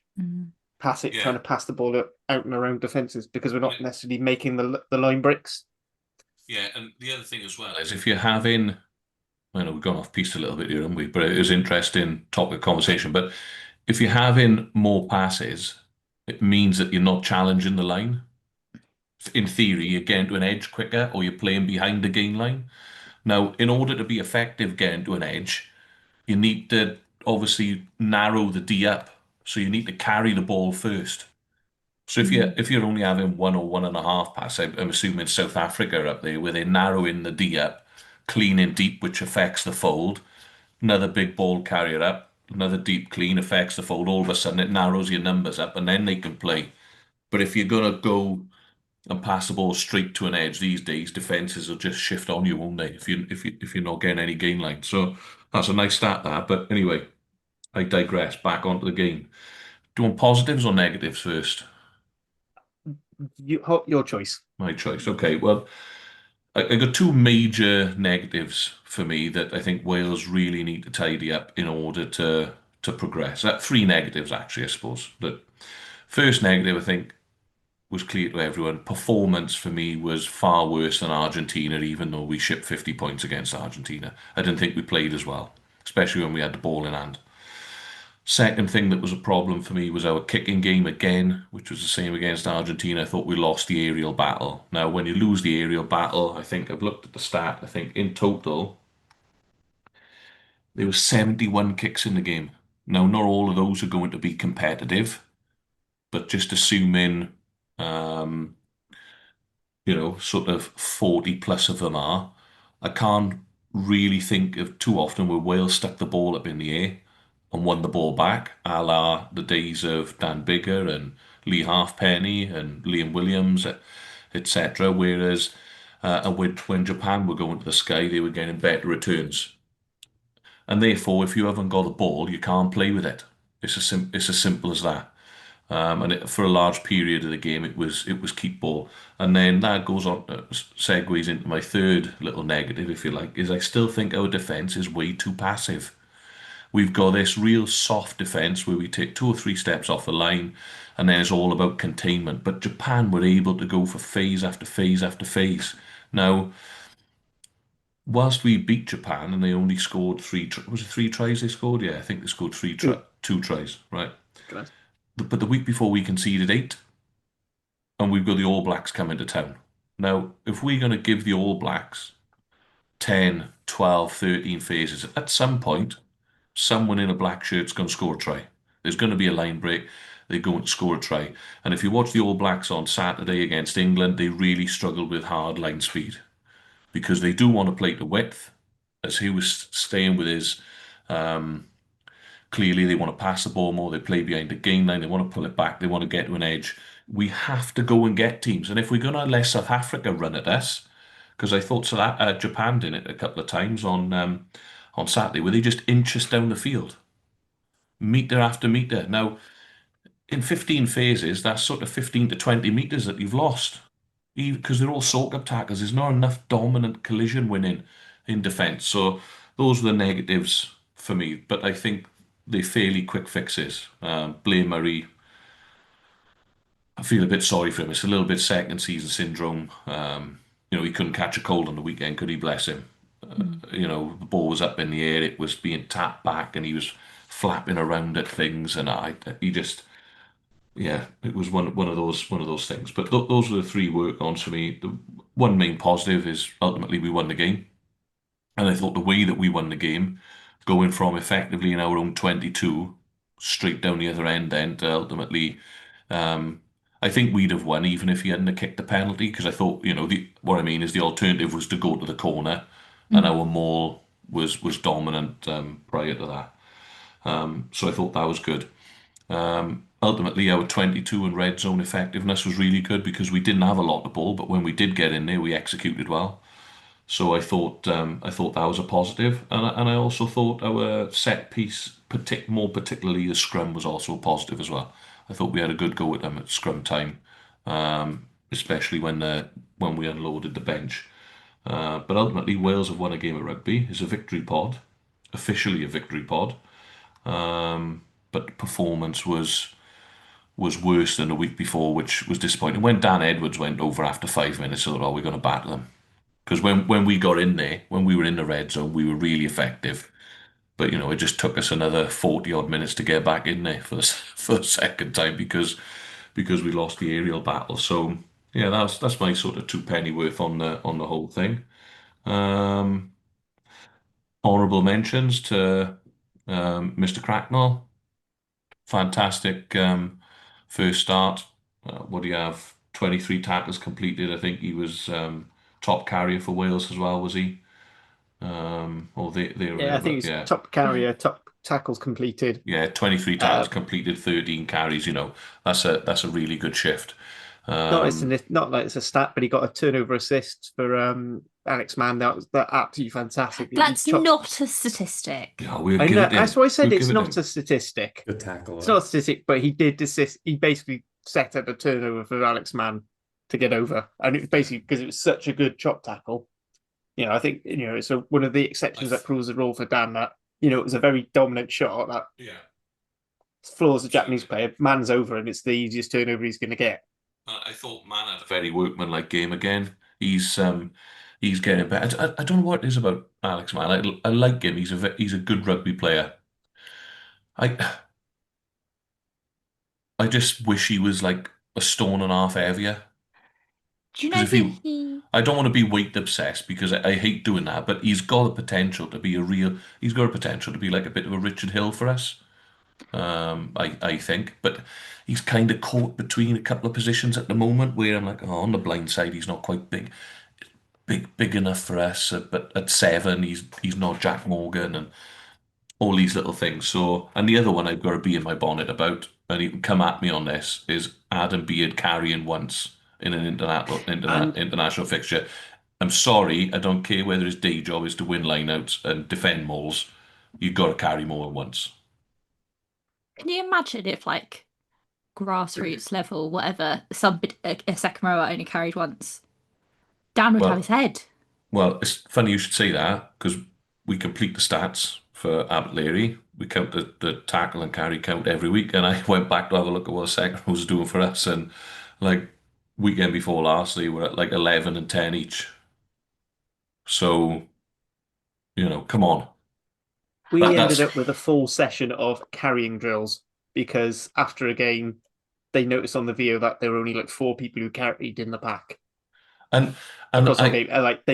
S2: Trying to pass the ball out and around defenses because we're not necessarily making the line bricks.
S3: Yeah, and the other thing as well is if you're having, I know we've gone off piece a little bit here, haven't we? But it is interesting topic of conversation. But if you're having more passes, it means that you're not challenging the line. In theory, you're getting to an edge quicker or you're playing behind the gain line. Now, in order to be effective getting to an edge, you need to obviously narrow the D up, so you need to carry the ball first. So if you're only having one or 1.5 pass, I'm assuming South Africa are up there where they're narrowing the D up, cleaning deep, which affects the fold. Another big ball carrier up, another deep clean affects the fold. All of a sudden, it narrows your numbers up, and then they can play. But if you're gonna go and pass the ball straight to an edge these days, defenses will just shift on you, won't they? If you're not getting any gain line. So that's a nice stat there. But anyway, I digress. Back onto the game. Do you want positives or negatives first?
S2: Your choice.
S3: My choice. Okay. Well, I got two major negatives for me that I think Wales really need to tidy up in order to progress. Three negatives actually, I suppose. The first negative, I think, was clear to everyone. Performance for me was far worse than Argentina, even though we shipped 50 points against Argentina. I didn't think we played as well, especially when we had the ball in hand. Second thing that was a problem for me was our kicking game again, which was the same against Argentina. I thought we lost the aerial battle. Now, when you lose the aerial battle, I think I've looked at the stat. I think in total, there were 71 kicks in the game. Now, not all of those are going to be competitive, but just assuming um, sort of 40 plus of them are. I can't really think of too often where Wales stuck the ball up in the air and won the ball back, a la the days of Dan Biggar and Lee Halfpenny and Liam Williams, etc. Whereas when Japan were going to the sky, they were getting better returns. And therefore, if you haven't got the ball, you can't play with it. It's as simple as that. For a large period of the game, it was keep ball, and then that goes on segues into my third little negative, if you like, is I still think our defence is way too passive. We've got this real soft defence where we take 2 or 3 steps off the line, and then it's all about containment. But Japan were able to go for phase after phase after phase. Now, whilst we beat Japan and they only scored was it 3 tries they scored? Yeah, I think they scored 2 tries, right?
S2: Correct.
S3: But the week before we conceded 8, and we've got the All Blacks coming to town. Now, if we're going to give the All Blacks 10, 12, 13 phases, at some point, someone in a black shirt's going to score a try. There's going to be a line break. They're going to score a try. And if you watch the All Blacks on Saturday against England, they really struggled with hard line speed because they do want to play to width, as he was staying with his clearly, they want to pass the ball more. They play behind the gain line. They want to pull it back. They want to get to an edge. We have to go and get teams. And if we're going to let South Africa run at us, because I thought Japan did it a couple of times on Saturday, where they just inch us down the field, meter after meter. Now, in 15 phases, that's sort of 15 to 20 meters that you've lost, because they're all soak-up tackles. There's not enough dominant collision winning in defence. So those are the negatives for me. But I think they're fairly quick fixes. Blair Murray, I feel a bit sorry for him. It's a little bit second season syndrome. He couldn't catch a cold on the weekend, could he? Bless him. The ball was up in the air, it was being tapped back, and he was flapping around at things, and it was one of those things. But those are the 3 work-ons for me. The one main positive is ultimately we won the game, and I thought the way that we won the game, going from effectively in our own 22 straight down the other end, then to ultimately, I think we'd have won even if he hadn't kicked the penalty, because I thought, what I mean is the alternative was to go to the corner, and our maul was dominant prior to that. So I thought that was good. Ultimately, our 22 and red zone effectiveness was really good because we didn't have a lot of ball, but when we did get in there, we executed well. So I thought that was a positive, and I also thought our set piece, more particularly the scrum, was also a positive as well. I thought we had a good go at them at scrum time, especially when we unloaded the bench. But ultimately, Wales have won a game of rugby. It's a victory pod, officially a victory pod. But performance was worse than the week before, which was disappointing. When Dan Edwards went over after 5 minutes, I thought, "Oh, we're going to batter them." Because when we got in there, when we were in the red zone, we were really effective. But it just took us another 40 odd minutes to get back in there for the second time because we lost the aerial battle. So yeah, that's my sort of 2 penny worth on the whole thing. Honorable mentions to Mr. Cracknell, fantastic first start. What do you have? 23 tackles completed. I think he was top carrier for Wales as well, was he? Or they were
S2: Yeah,
S3: there,
S2: I think
S3: but
S2: he's
S3: yeah.
S2: top carrier, top tackles completed.
S3: Yeah, 23 tackles completed, 13 carries, that's a really good shift.
S2: Not like it's a stat, but he got a turnover assist for Alex Mann. That absolutely fantastic.
S4: That's not a statistic.
S3: Yeah, we'll
S2: I
S3: give
S2: know.
S3: it
S2: That's
S3: him.
S2: why I said
S3: We'll give
S2: it's
S3: it
S2: not
S3: him.
S2: a statistic.
S5: Good tackle.
S2: It's not a statistic, but he did assist. He basically set up a turnover for Alex Mann to get over, and it was basically because it was such a good chop tackle. I think it's one of the exceptions that proves the rule for Dan. That it was a very dominant shot that floors a Japanese player. Mann's over, and it's the easiest turnover he's going to get.
S3: I thought Mann had a very workmanlike game again. He's getting better. I don't know what it is about Alex Mann. I like him. He's a good rugby player. I I just wish he was like a stone and a half heavier.
S4: Do you
S3: Because
S4: know
S3: if
S4: who
S3: he,
S4: he?
S3: I don't want to be weight obsessed because I hate doing that. But he's got the potential to be a real. He's got a potential to be like a bit of a Richard Hill for us. I think, but he's kind of caught between a couple of positions at the moment where I'm like, oh, on the blind side, he's not quite big enough for us. But at 7, he's not Jack Morgan and all these little things. So, and the other one I've got to be in my bonnet about, and you can come at me on this, is Adam Beard carrying once in an international fixture. I'm sorry, I don't care whether his day job is to win lineouts and defend mauls. You've got to carry more than once.
S4: Can you imagine if, like, grassroots level, whatever, a second rower only carried once? Dan would have his
S3: Well,
S4: head.
S3: well, it's funny you should say that because we complete the stats for Abbott Leary. We count the tackle and carry count every week, and I went back to have a look at what the second row was doing for us, and like weekend before last, they were at like 11 and 10 each. So, come on.
S2: We ended
S3: That's
S2: up with a full session of carrying drills because after a game, they noticed on the video that there were only like 4 people who carried in the pack
S3: and
S2: across the
S3: I
S2: game. Like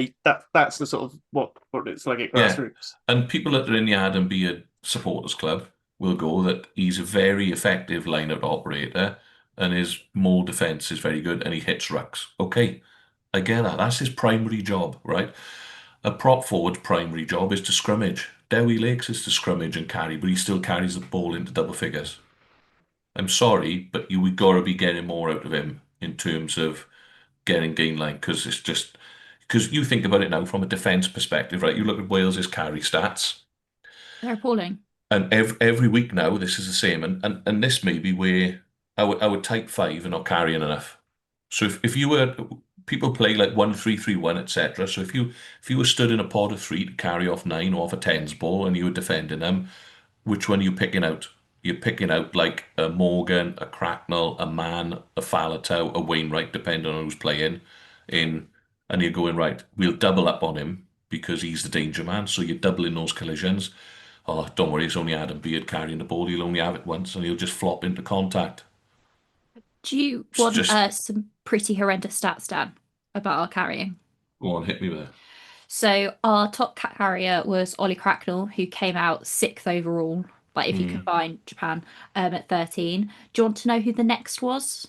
S2: that's the sort of what it's like at
S3: yeah,
S2: grassroots.
S3: and people that are in the Adam Beard supporters club will go that he's a very effective line-out operator and his maul defense is very good and he hits rucks. Okay, I get that. That's his primary job, right? A prop forward's primary job is to scrummage. Dewi Lakes is to scrummage and carry, but he still carries the ball into double figures. I'm sorry, but we got to be getting more out of him in terms of getting gain line because it's just because you think about it now from a defense perspective, right? You look at Wales's carry stats,
S4: They're appalling.
S3: and every week now this is the same, and this may be where our type 5 are not carrying enough. So if you were people play like 1-3-3-1, etc. So if you were stood in a pod of 3 to carry off 9 off a tens ball and you were defending them, which one are you picking out? You're picking out like a Morgan, a Cracknell, a Mann, a Faletau, a Wainwright, depending on who's playing in, and you're going, right, we'll double up on him because he's the danger man. So you're doubling those collisions. Oh, don't worry, it's only Adam Beard carrying the ball. He'll only have it once and he'll just flop into contact.
S4: Do you
S3: It's
S4: want
S3: just
S4: some pretty horrendous stats, Dan, about our carrying?
S3: go on, hit me with it.
S4: So our top carrier was Ollie Cracknell, who came out 6th overall. Like if you combine Japan, at 13. Do you want to know who the next was?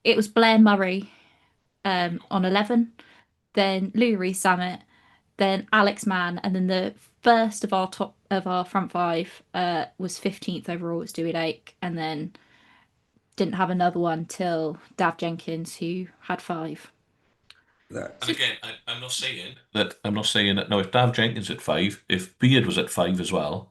S4: It was Blair Murray, on 11. Then Louis Samet, then Alex Mann, and then the first of our front 5 was 15th overall. It's Dewey Lake, and then didn't have another one till Dav Jenkins, who had 5.
S3: And again, I'm not saying that. No, if Dav Jenkins at 5, if Beard was at 5 as well,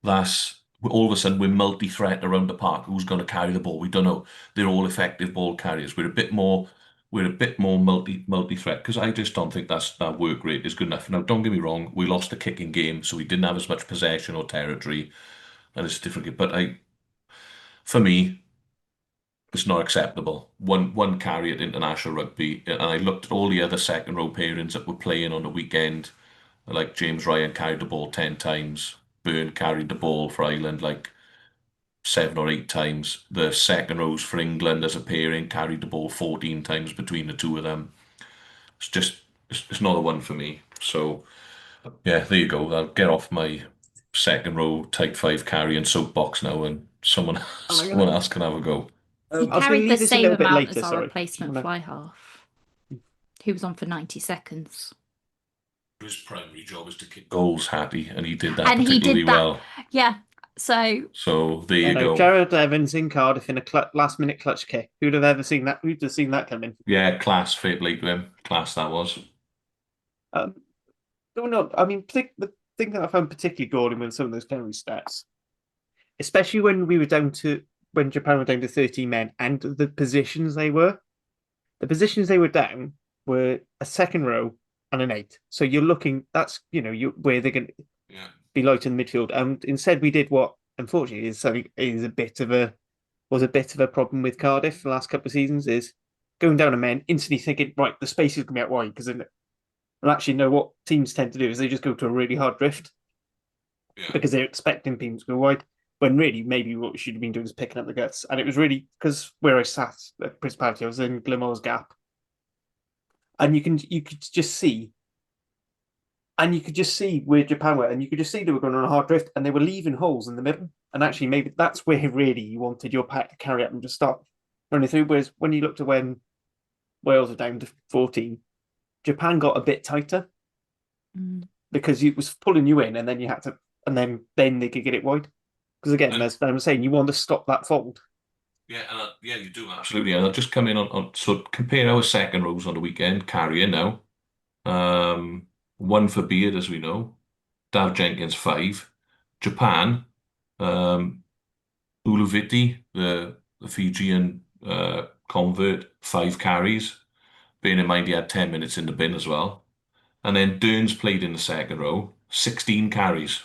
S3: that's all of a sudden we're multi-threat around the park. Who's going to carry the ball? We don't know. They're all effective ball carriers. We're a bit more multi-threat because I just don't think that work rate is good enough. Now, don't get me wrong, we lost a kicking game, so we didn't have as much possession or territory, and it's a different game. But for me, it's not acceptable. One carry at international rugby, and I looked at all the other second row pairings that were playing on the weekend. Like James Ryan carried the ball 10 times. Byrne carried the ball for Ireland like 7 or 8 times. The second rows for England as a pairing carried the ball 14 times between the two of them. It's not the one for me. So Yeah, there you go. I'll get off my second row type 5 carry and soapbox now, and someone else can have a go.
S4: He
S2: I was going to
S4: carried the
S2: leave this a
S4: same
S2: little bit
S4: amount
S2: later.
S4: as our
S2: Sorry.
S4: replacement fly half, who was on for 90 seconds.
S3: His primary job is to kick goals, Hattie, and he did that
S4: And he
S3: particularly
S4: did that.
S3: well.
S4: Yeah. So
S3: there you go.
S2: Jared Evans in Cardiff in a last-minute clutch kick. Who'd have ever seen that? Who'd have seen that coming?
S3: Yeah, class, fair play to him. Class that was.
S2: No, I mean, the thing that I found particularly galling with some of those carry stats, especially when Japan were down to 13 men, and the positions they were down were a second row and an 8. So you're looking, that's where they're going to be light in the midfield. And instead, we did what unfortunately was a bit of a problem with Cardiff the last couple of seasons, is going down a men, instantly thinking, right, the space is going to be out wide, because then. And actually, no, what teams tend to do is they just go to a really hard drift because they're expecting teams to go wide. When really, maybe what we should have been doing is picking up the guts. And it was really because where I sat at Principality, I was in Gilmore's Gap, and you could just see where Japan were, and you could just see they were going on a hard drift, and they were leaving holes in the middle. And actually, maybe that's where really you wanted your pack to carry up and just start running through. Whereas when you looked at when Wales were down to 14. Japan got a bit tighter because it was pulling you in, and then you had to, and then they could get it wide. Because again, as I'm saying, you want to stop that fold.
S3: Yeah, you do absolutely. And I'll just come in on so compare our second rows on the weekend. Carrying now, 1 for Beard, as we know. Dav Jenkins 5. Japan, Uluviti, the Fijian convert, 5 carries. Bearing in mind he had 10 minutes in the bin as well. And then Dearns played in the second row, 16 carries.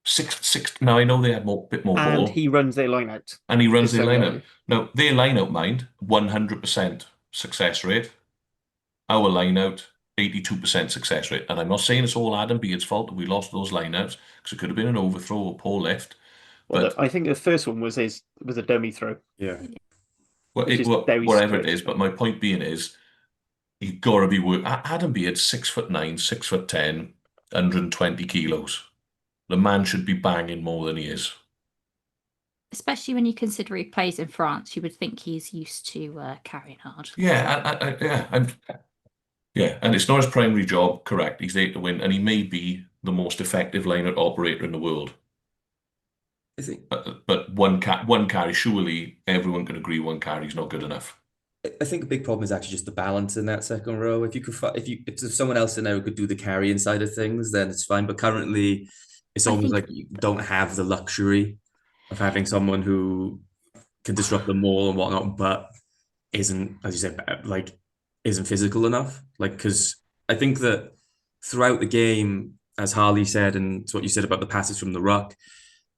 S3: Six. Now I know they had a bit more ball.
S2: And he runs their line out.
S3: And he runs their line out. Now, their line out, mind, 100% success rate. Our line out, 82% success rate. And I'm not saying it's all Adam Beard's fault that we lost those line outs, because it could have been an overthrow or poor lift.
S2: Well, I think the first one was a dummy throw.
S5: Yeah.
S3: Whatever it is, but my point being is, you've got to be Adam Beard, 6'9", 6'10", 120 kilos. The man should be banging more than he is.
S4: Especially when you consider he plays in France, you would think he's used to carrying hard.
S3: Yeah, and it's not his primary job. Correct, he's there to win, and he may be the most effective line-out operator in the world.
S5: I think,
S3: but one carry, surely everyone can agree one carry is not good enough.
S5: I think a big problem is actually just the balance in that second row. If someone else in there who could do the carrying side of things, then it's fine. But currently, it's almost like you don't have the luxury of having someone who can disrupt the maul and whatnot, but isn't, as you said, isn't physical enough. Because I think that throughout the game, as Harley said, and it's what you said about the passes from the ruck,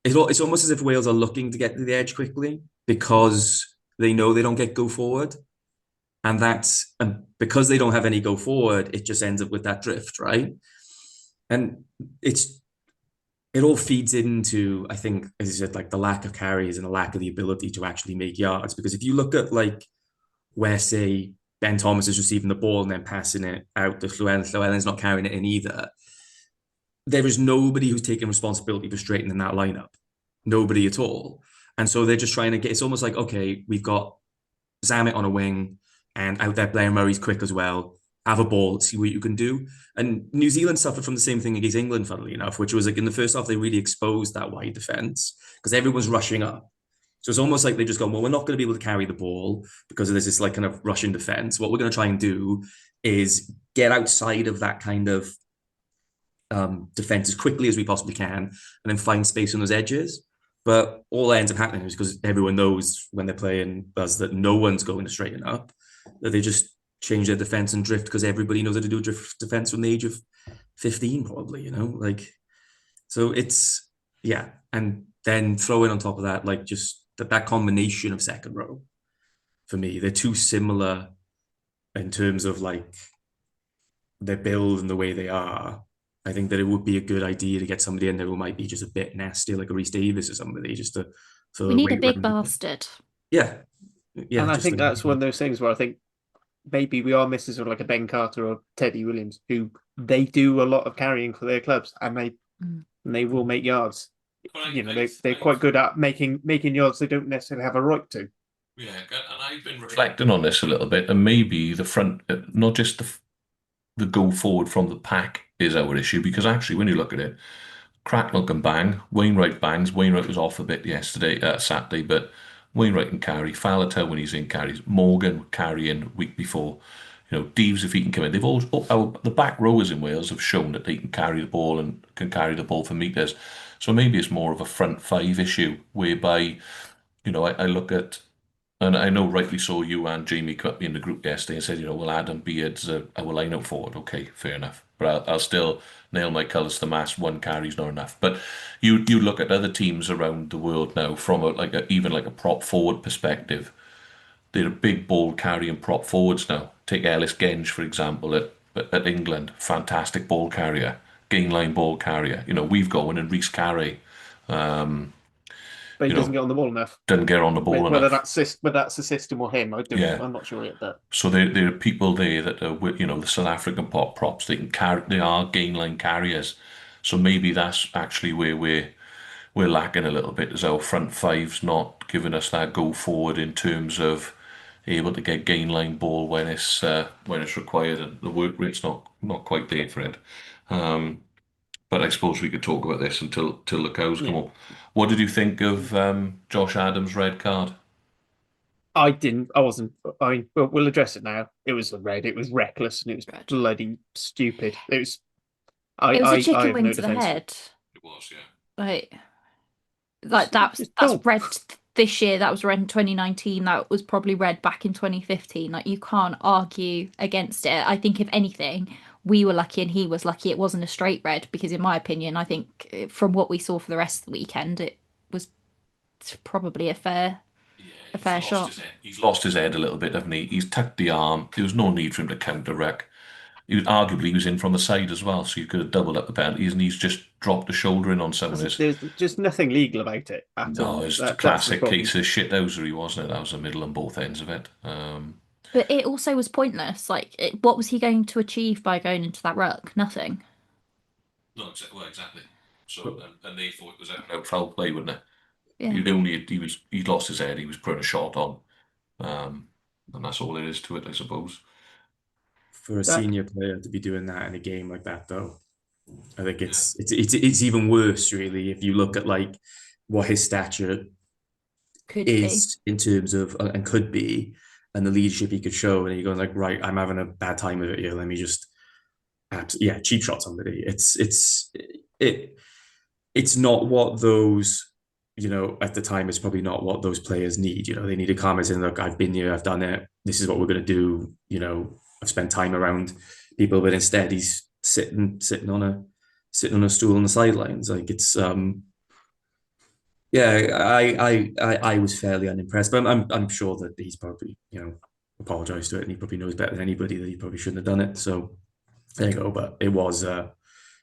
S5: it's almost as if Wales are looking to get to the edge quickly because they know they don't get go forward. And because they don't have any go forward, it just ends up with that drift, right? And it all feeds into, I think, as you said, like the lack of carries and the lack of the ability to actually make yards. Because if you look at where, say, Ben Thomas is receiving the ball and then passing it out to Llewellyn's not carrying it in either, there is nobody who's taking responsibility for straightening that lineup. Nobody at all. And so they're just trying to it's almost like, okay, we've got Zamet on a wing and out there Blair Murray's quick as well. Have a ball, see what you can do. And New Zealand suffered from the same thing against England, funnily enough, which was in the first half, they really exposed that wide defence because everyone's rushing up. So it's almost like they just go, well, we're not going to be able to carry the ball because of this kind of Russian defence. What we're going to try and do is get outside of that kind of defense as quickly as we possibly can and then find space on those edges. But all that ends up happening is because everyone knows when they're playing us that no one's going to straighten up, that they just change their defense and drift because everybody knows how to do drift defense from the age of 15, probably, so it's, yeah. And then throw in on top of that, just that combination of second row, for me, they're too similar in terms of their build and the way they are. I think that it would be a good idea to get somebody in there who might be just a bit nasty, like a Rhys Davies or somebody, just to.
S4: We need a big bastard.
S5: Yeah.
S2: And I think that's one of those things where I think maybe we are missing sort of like a Ben Carter or Teddy Williams, who they do a lot of carrying for their clubs, and they will make yards. They're quite good at making yards they don't necessarily have a right to.
S3: Yeah, and I've been reflecting on this a little bit, and maybe the front, not just the go forward from the pack is our issue, because actually, when you look at it, Cracknell can bang, Wainwright bangs. Wainwright was off a bit Saturday, but Wainwright can carry. Faletau when he's in carries. Morgan carrying week before. Deves if he can come in. They've all the back rowers in Wales have shown that they can carry the ball and can carry the ball for meters. So maybe it's more of a front five issue whereby, I look at. And I know rightly so, you and Jamie cut me in the group yesterday and said, well, Adam Beard's our line-out forward. Okay, fair enough. But I'll still nail my colours to the mast. One carry's not enough. But you look at other teams around the world now from even a prop forward perspective. They're a big ball carrying prop forwards now. Take Ellis Genge, for example, at England. Fantastic ball carrier. Gain line ball carrier. We've got one in Rhys Carey.
S2: But he doesn't get on the ball enough.
S3: Doesn't get on the ball enough.
S2: Whether that's the system or him, I'm not sure yet. But
S3: so there are people there that are, the South African props. They can carry. They are gain line carriers. So maybe that's actually where we're lacking a little bit. Is our front five's not giving us that go forward in terms of able to get gain line ball when it's required, and the work rate's not quite there for it. But I suppose we could talk about this until the cows come up. What did you think of Josh Adams' red card?
S2: I wasn't. I mean, we'll address it now. It was red. It was reckless, and it was bloody stupid. It was.
S4: It was a chicken wing to the head.
S3: It was,
S4: yeah. Like that's red this year. That was red in 2019. That was probably red back in 2015. Like, you can't argue against it. I think if anything, we were lucky and he was lucky it wasn't a straight red, because in my opinion, I think from what we saw for the rest of the weekend, it was probably a fair shot.
S3: He's lost his head a little bit, hasn't he? He's tucked the arm. There was no need for him to counter-wreck. He was in from the side as well, so you could have doubled up the penalties, and he's just dropped the shoulder in on someone.
S2: There's just nothing legal about it at all.
S3: No, it's a classic case of shithousery, wasn't it? That was the middle and both ends of it.
S4: But it also was pointless. Like, what was he going to achieve by going into that ruck? Nothing.
S3: No, exactly. So, and they thought it was out foul play, wouldn't it?
S4: Yeah.
S3: He lost his head. He was putting a shot on, and that's all there is to it, I suppose.
S5: For a senior player to be doing that in a game like that, though, I think it's even worse, really, if you look at like what his stature is in terms of and could be, and the leadership he could show, and he goes like, right, I'm having a bad time of it here. Let me just, cheap shot somebody. It's not what those, at the time, it's probably not what those players need. They need to come saying, look, I've been here, I've done it. This is what we're going to do. I've spent time around people, but instead he's sitting on a stool on the sidelines. Like, it's I was fairly unimpressed, but I'm sure that he's probably apologized to it, and he probably knows better than anybody that he probably shouldn't have done it. So there you go. But it was a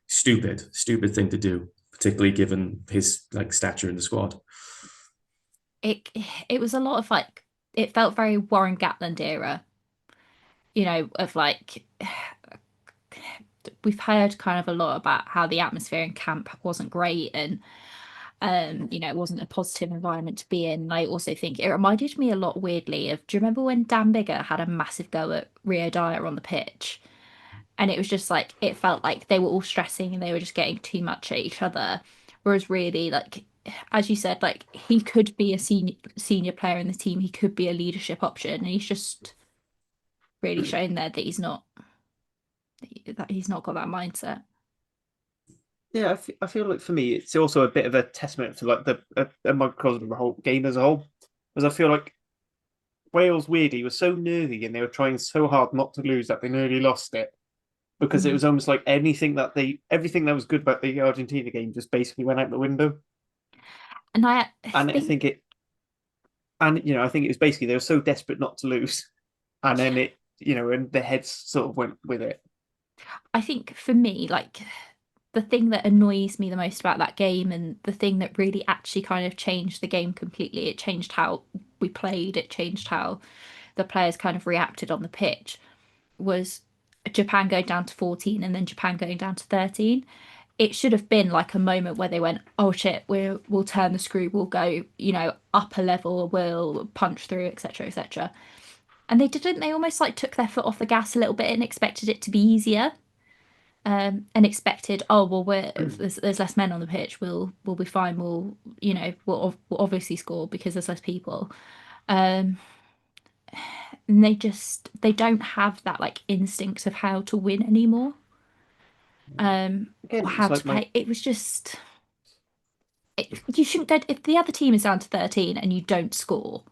S5: stupid thing to do, particularly given his stature in the squad.
S4: It was a lot of it felt very Warren Gatland era. Of we've heard kind of a lot about how the atmosphere in camp wasn't great, and it wasn't a positive environment to be in. And I also think it reminded me a lot, weirdly, of, do you remember when Dan Biggar had a massive go at Rio Dyer on the pitch? And it was just it felt like they were all stressing and they were just getting too much at each other. Whereas really, as you said, he could be a senior player in the team. He could be a leadership option, and he's just really shown there that he's not got that mindset.
S2: Yeah, I feel like for me, it's also a bit of a testament to a microcosm of the whole game as a whole, because I feel like Wales weirdly was so nervy and they were trying so hard not to lose that they nearly lost it, because it was almost like everything that was good about the Argentina game just basically went out the window. And I think it was basically they were so desperate not to lose, and then it. And the heads sort of went with it.
S4: I think for me, the thing that annoys me the most about that game, and the thing that really actually kind of changed the game completely, it changed how we played, it changed how the players kind of reacted on the pitch was Japan going down to 14 and then Japan going down to 13. It should have been like a moment where they went, oh shit, we'll turn the screw, we'll go, up a level, we'll punch through, etc., etc. And they didn't. They almost like took their foot off the gas a little bit and expected it to be easier. And expected, oh well, there's less men on the pitch, we'll be fine. We'll obviously score because there's less people. And they don't have that like instinct of how to win anymore.
S2: Again,
S4: Or how to play. It was just you shouldn't go if the other team is down to 13 and you don't score.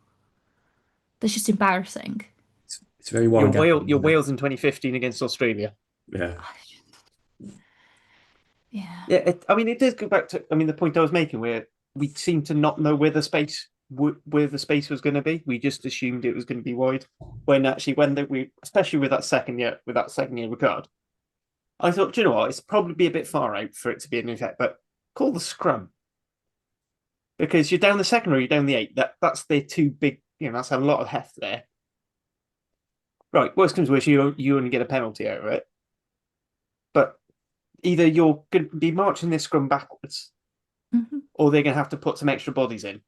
S4: That's just embarrassing.
S5: It's very one.
S2: Your Wales in 2015 against Australia.
S5: Yeah.
S4: Yeah.
S2: Yeah. It does go back to the point I was making, where we seem to not know where the space was going to be. We just assumed it was going to be wide. When actually, especially with that second year regard, I thought, do you know what? It's probably a bit far out for it to be an effect, but call the scrum, because you're down the second or you're down the 8. That's their two big. That's a lot of heft there. Right. Worst comes to worst, you only get a penalty out of it. But either you're going to be marching this scrum backwards, or they're going to have to put some extra bodies in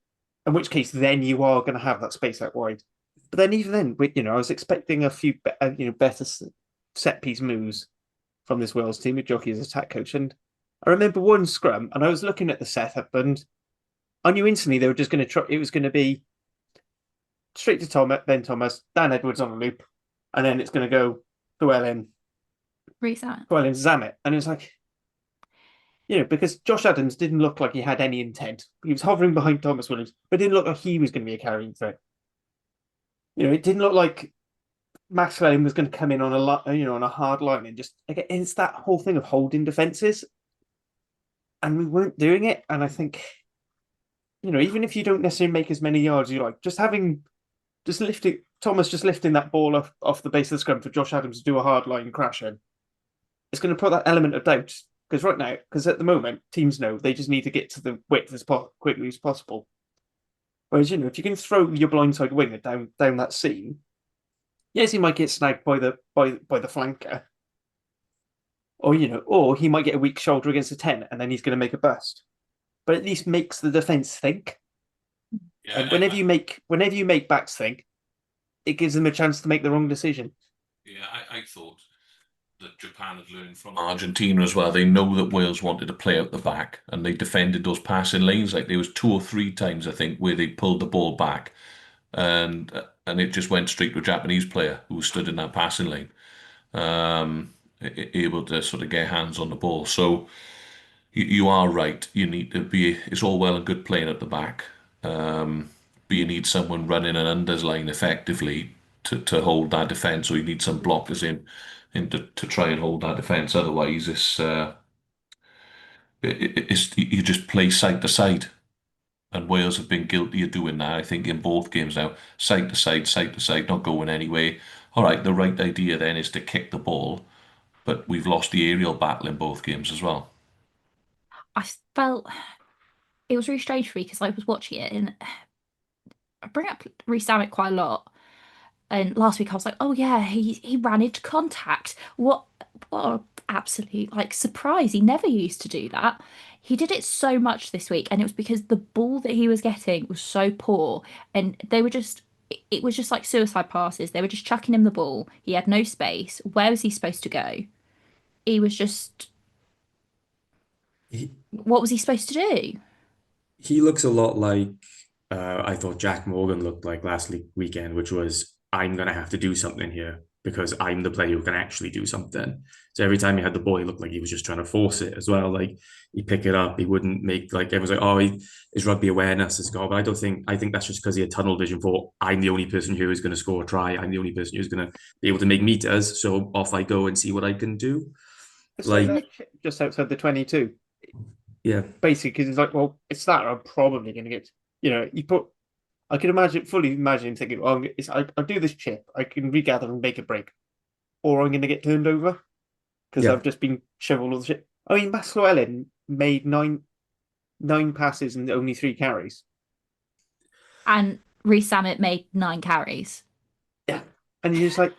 S2: which case then you are going to have that space out wide. But then even then, I was expecting a few better set piece moves from this Wales team with Jockey as attack coach. And I remember one scrum, and I was looking at the setup, and I knew instantly they were just going to try. It was going to be straight to Ben Thomas, Dan Edwards on a loop, and then it's going to go Llewellyn, Zamet. And it was like, because Josh Adams didn't look like he had any intent. He was hovering behind Thomas Williams, but it didn't look like he was going to be a carrying threat. It didn't look like Max Llewellyn was going to come in on a hard line and just, again, it's that whole thing of holding defences. And we weren't doing it. And I think, even if you don't necessarily make as many yards as you like, just lifting that ball off the base of the scrum for Josh Adams to do a hard line crash in, it's going to put that element of doubt. Because at the moment, teams know they just need to get to the width as quickly as possible. Whereas, if you can throw your blindside winger down that seam, yes, he might get snagged by the flanker, or he might get a weak shoulder against a 10, and then he's going to make a bust. But at least makes the defense think. Yeah, and whenever you make backs think, it gives them a chance to make the wrong decision.
S3: Yeah, I thought that Japan had learned from Argentina as well. They know that Wales wanted to play out the back, and they defended those passing lanes. Like there was 2 or 3 times, I think, where they pulled the ball back, and it just went straight to a Japanese player who stood in that passing lane, able to sort of get hands on the ball. So you are right. You need to be. It's all well and good playing at the back, but you need someone running an unders line effectively to hold that defence, or you need some blockers in to try and hold that defence. Otherwise, you just play side to side, and Wales have been guilty of doing that. I think in both games now, side to side, not going anyway. All right, the right idea then is to kick the ball, but we've lost the aerial battle in both games as well.
S4: I felt it was really strange for me because I was watching it, and I bring up Rees-Zammit quite a lot. And last week I was like, oh yeah, he ran into contact. What a absolute surprise. He never used to do that. He did it so much this week, and it was because the ball that he was getting was so poor, and it was just like suicide passes. They were just chucking him the ball. He had no space. Where was he supposed to go? He was just what was he supposed to do?
S5: He looks a lot like I thought Jack Morgan looked like last weekend, which was, I'm going to have to do something here because I'm the player who can actually do something. So every time he had the ball, he looked like he was just trying to force it as well. Like he'd pick it up, he wouldn't make, everyone's like, oh, his rugby awareness is gone. But I think that's just because he had tunnel vision for, I'm the only person here who's going to score a try. I'm the only person who's going to be able to make meters. So off I go and see what I can do.
S2: It's like just outside the 22.
S5: Yeah.
S2: Basically, because it's like, well, it's that I'm probably going to get, I can fully imagine thinking, well, I'll do this chip, I can regather and make a break, or I'm going to get turned over because I've just been shoveled all the shit. I mean, Max Llewellyn made nine passes and only 3 carries.
S4: And Rees-Zammit made 9 carries.
S2: Yeah, And you're just like,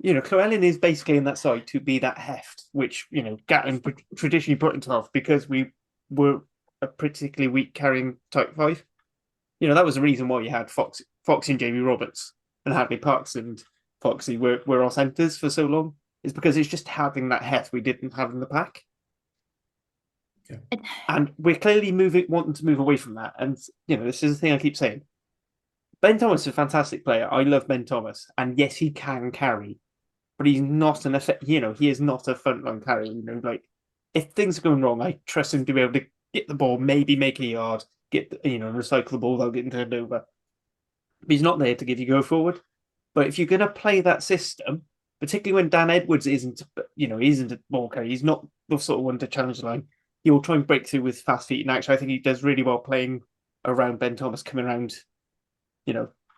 S2: Llewellyn is basically in that side to be that heft, which, Gatton traditionally put himself because we were a particularly weak carrying type 5. That was the reason why you had Foxy and Jamie Roberts and Hadley Parks and Foxy were our centres for so long, is because it's just having that heft we didn't have in the pack.
S5: Yeah.
S2: And we're clearly wanting to move away from that. And, this is the thing I keep saying. Ben Thomas is a fantastic player. I love Ben Thomas. And yes, he can carry, but he's not he is not a frontline carrier. Like, if things are going wrong, I trust him to be able to get the ball, maybe make a yard, recycle the ball without getting turned over. But he's not there to give you go forward. But if you're going to play that system, particularly when Dan Edwards isn't a ball carrier, he's not the sort of one to challenge the line. He'll try and break through with fast feet. And actually, I think he does really well playing around Ben Thomas, coming around,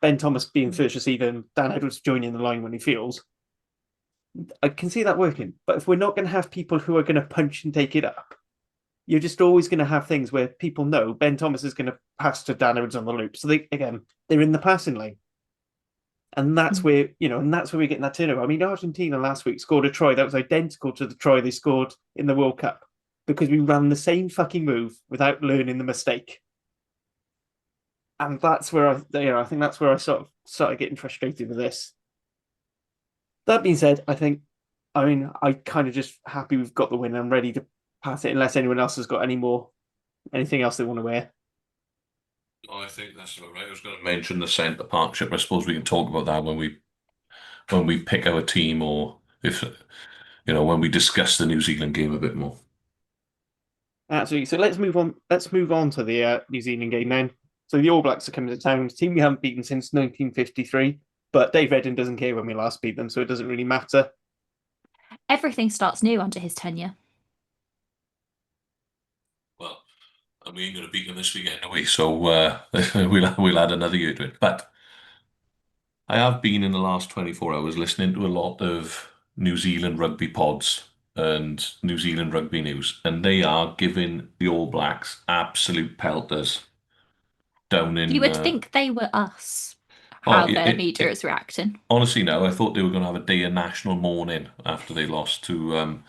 S2: Ben Thomas being first receiver and Dan Edwards joining the line when he feels. I can see that working. But if we're not going to have people who are going to punch and take it up, you're just always going to have things where people know Ben Thomas is going to pass to Dan Edwards on the loop. So they're in the passing lane. And that's where, we're getting that turnover. I mean, Argentina last week scored a try that was identical to the try they scored in the World Cup because we ran the same fucking move without learning the mistake. And that's where I think that's where I sort of started getting frustrated with this. That being said, I kind of just happy we've got the win. I'm ready to pass it unless anyone else has got anything else they want to wear.
S3: Oh, I think that's all right. I was going to mention the centre partnership. I suppose we can talk about that when we pick our team, or if when we discuss the New Zealand game a bit more.
S2: Absolutely. So let's move on. Let's move on to the New Zealand game then. So the All Blacks are coming to town. A team we haven't beaten since 1953, but Dave Redden doesn't care when we last beat them, so it doesn't really matter.
S4: Everything starts new under his tenure.
S3: Well, and we ain't going to beat them this weekend, are we? So we'll add another year to it. But I have been in the last 24 hours listening to a lot of New Zealand rugby pods and New Zealand rugby news, and they are giving the All Blacks absolute pelters down in.
S4: You would think they were us. How their media is reacting.
S3: Honestly, no. I thought they were going to have a day of national mourning after they lost to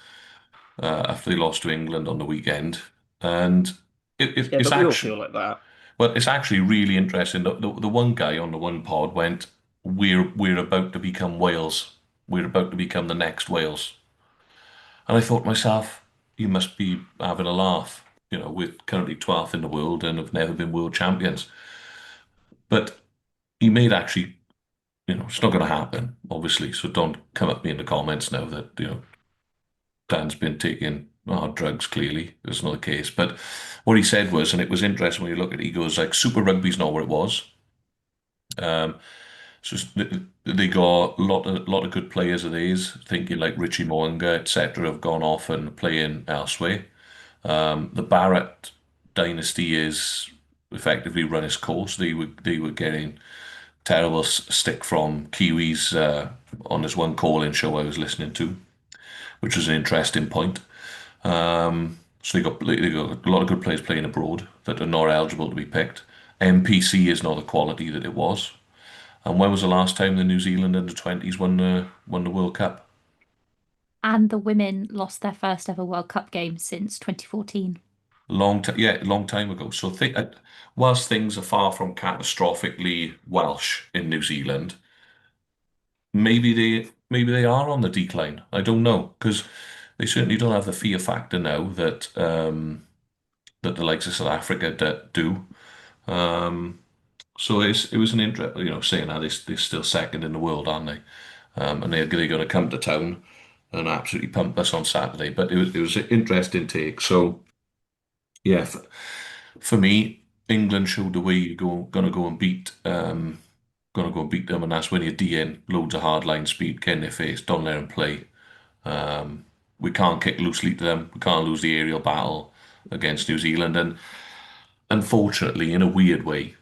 S3: England on the weekend, and it's
S2: but
S3: actually
S2: we all feel like that.
S3: Well, it's actually really interesting. The one guy on the one pod went, "We're about to become Wales. We're about to become the next Wales." And I thought to myself, you must be having a laugh. We're currently 12th in the world and have never been world champions. But he made actually, it's not going to happen, obviously. So don't come at me in the comments now that, Dan's been taking drugs, clearly. That's not the case. But what he said was, and it was interesting when you look at it, he goes, like, Super Rugby's not what it was. So they got a lot of good players of these, thinking like Richie Mo'unga, etc., have gone off and playing elsewhere. The Barrett dynasty is effectively run its course. They were getting terrible stick from Kiwis on this one call-in show I was listening to, which was an interesting point. So they got a lot of good players playing abroad that are not eligible to be picked. MPC is not the quality that it was. And when was the last time the New Zealand under-20s won the World Cup?
S4: And the women lost their first ever World Cup game since 2014.
S3: Long time ago. So whilst things are far from catastrophically Welsh in New Zealand, maybe they are on the decline. I don't know, because they certainly don't have the fear factor now that that the likes of South Africa do. So it was an interest, saying how they're still second in the world, aren't they? And they're going to come to town and absolutely pump us on Saturday. But it was an interesting take. So yeah, for me, England showed the way you're going to go and beat them, and that's when you're DN loads of hardline speed, get in their face, don't let them play. We can't kick loosely to them. We can't lose the aerial battle against New Zealand, and unfortunately, in a weird way,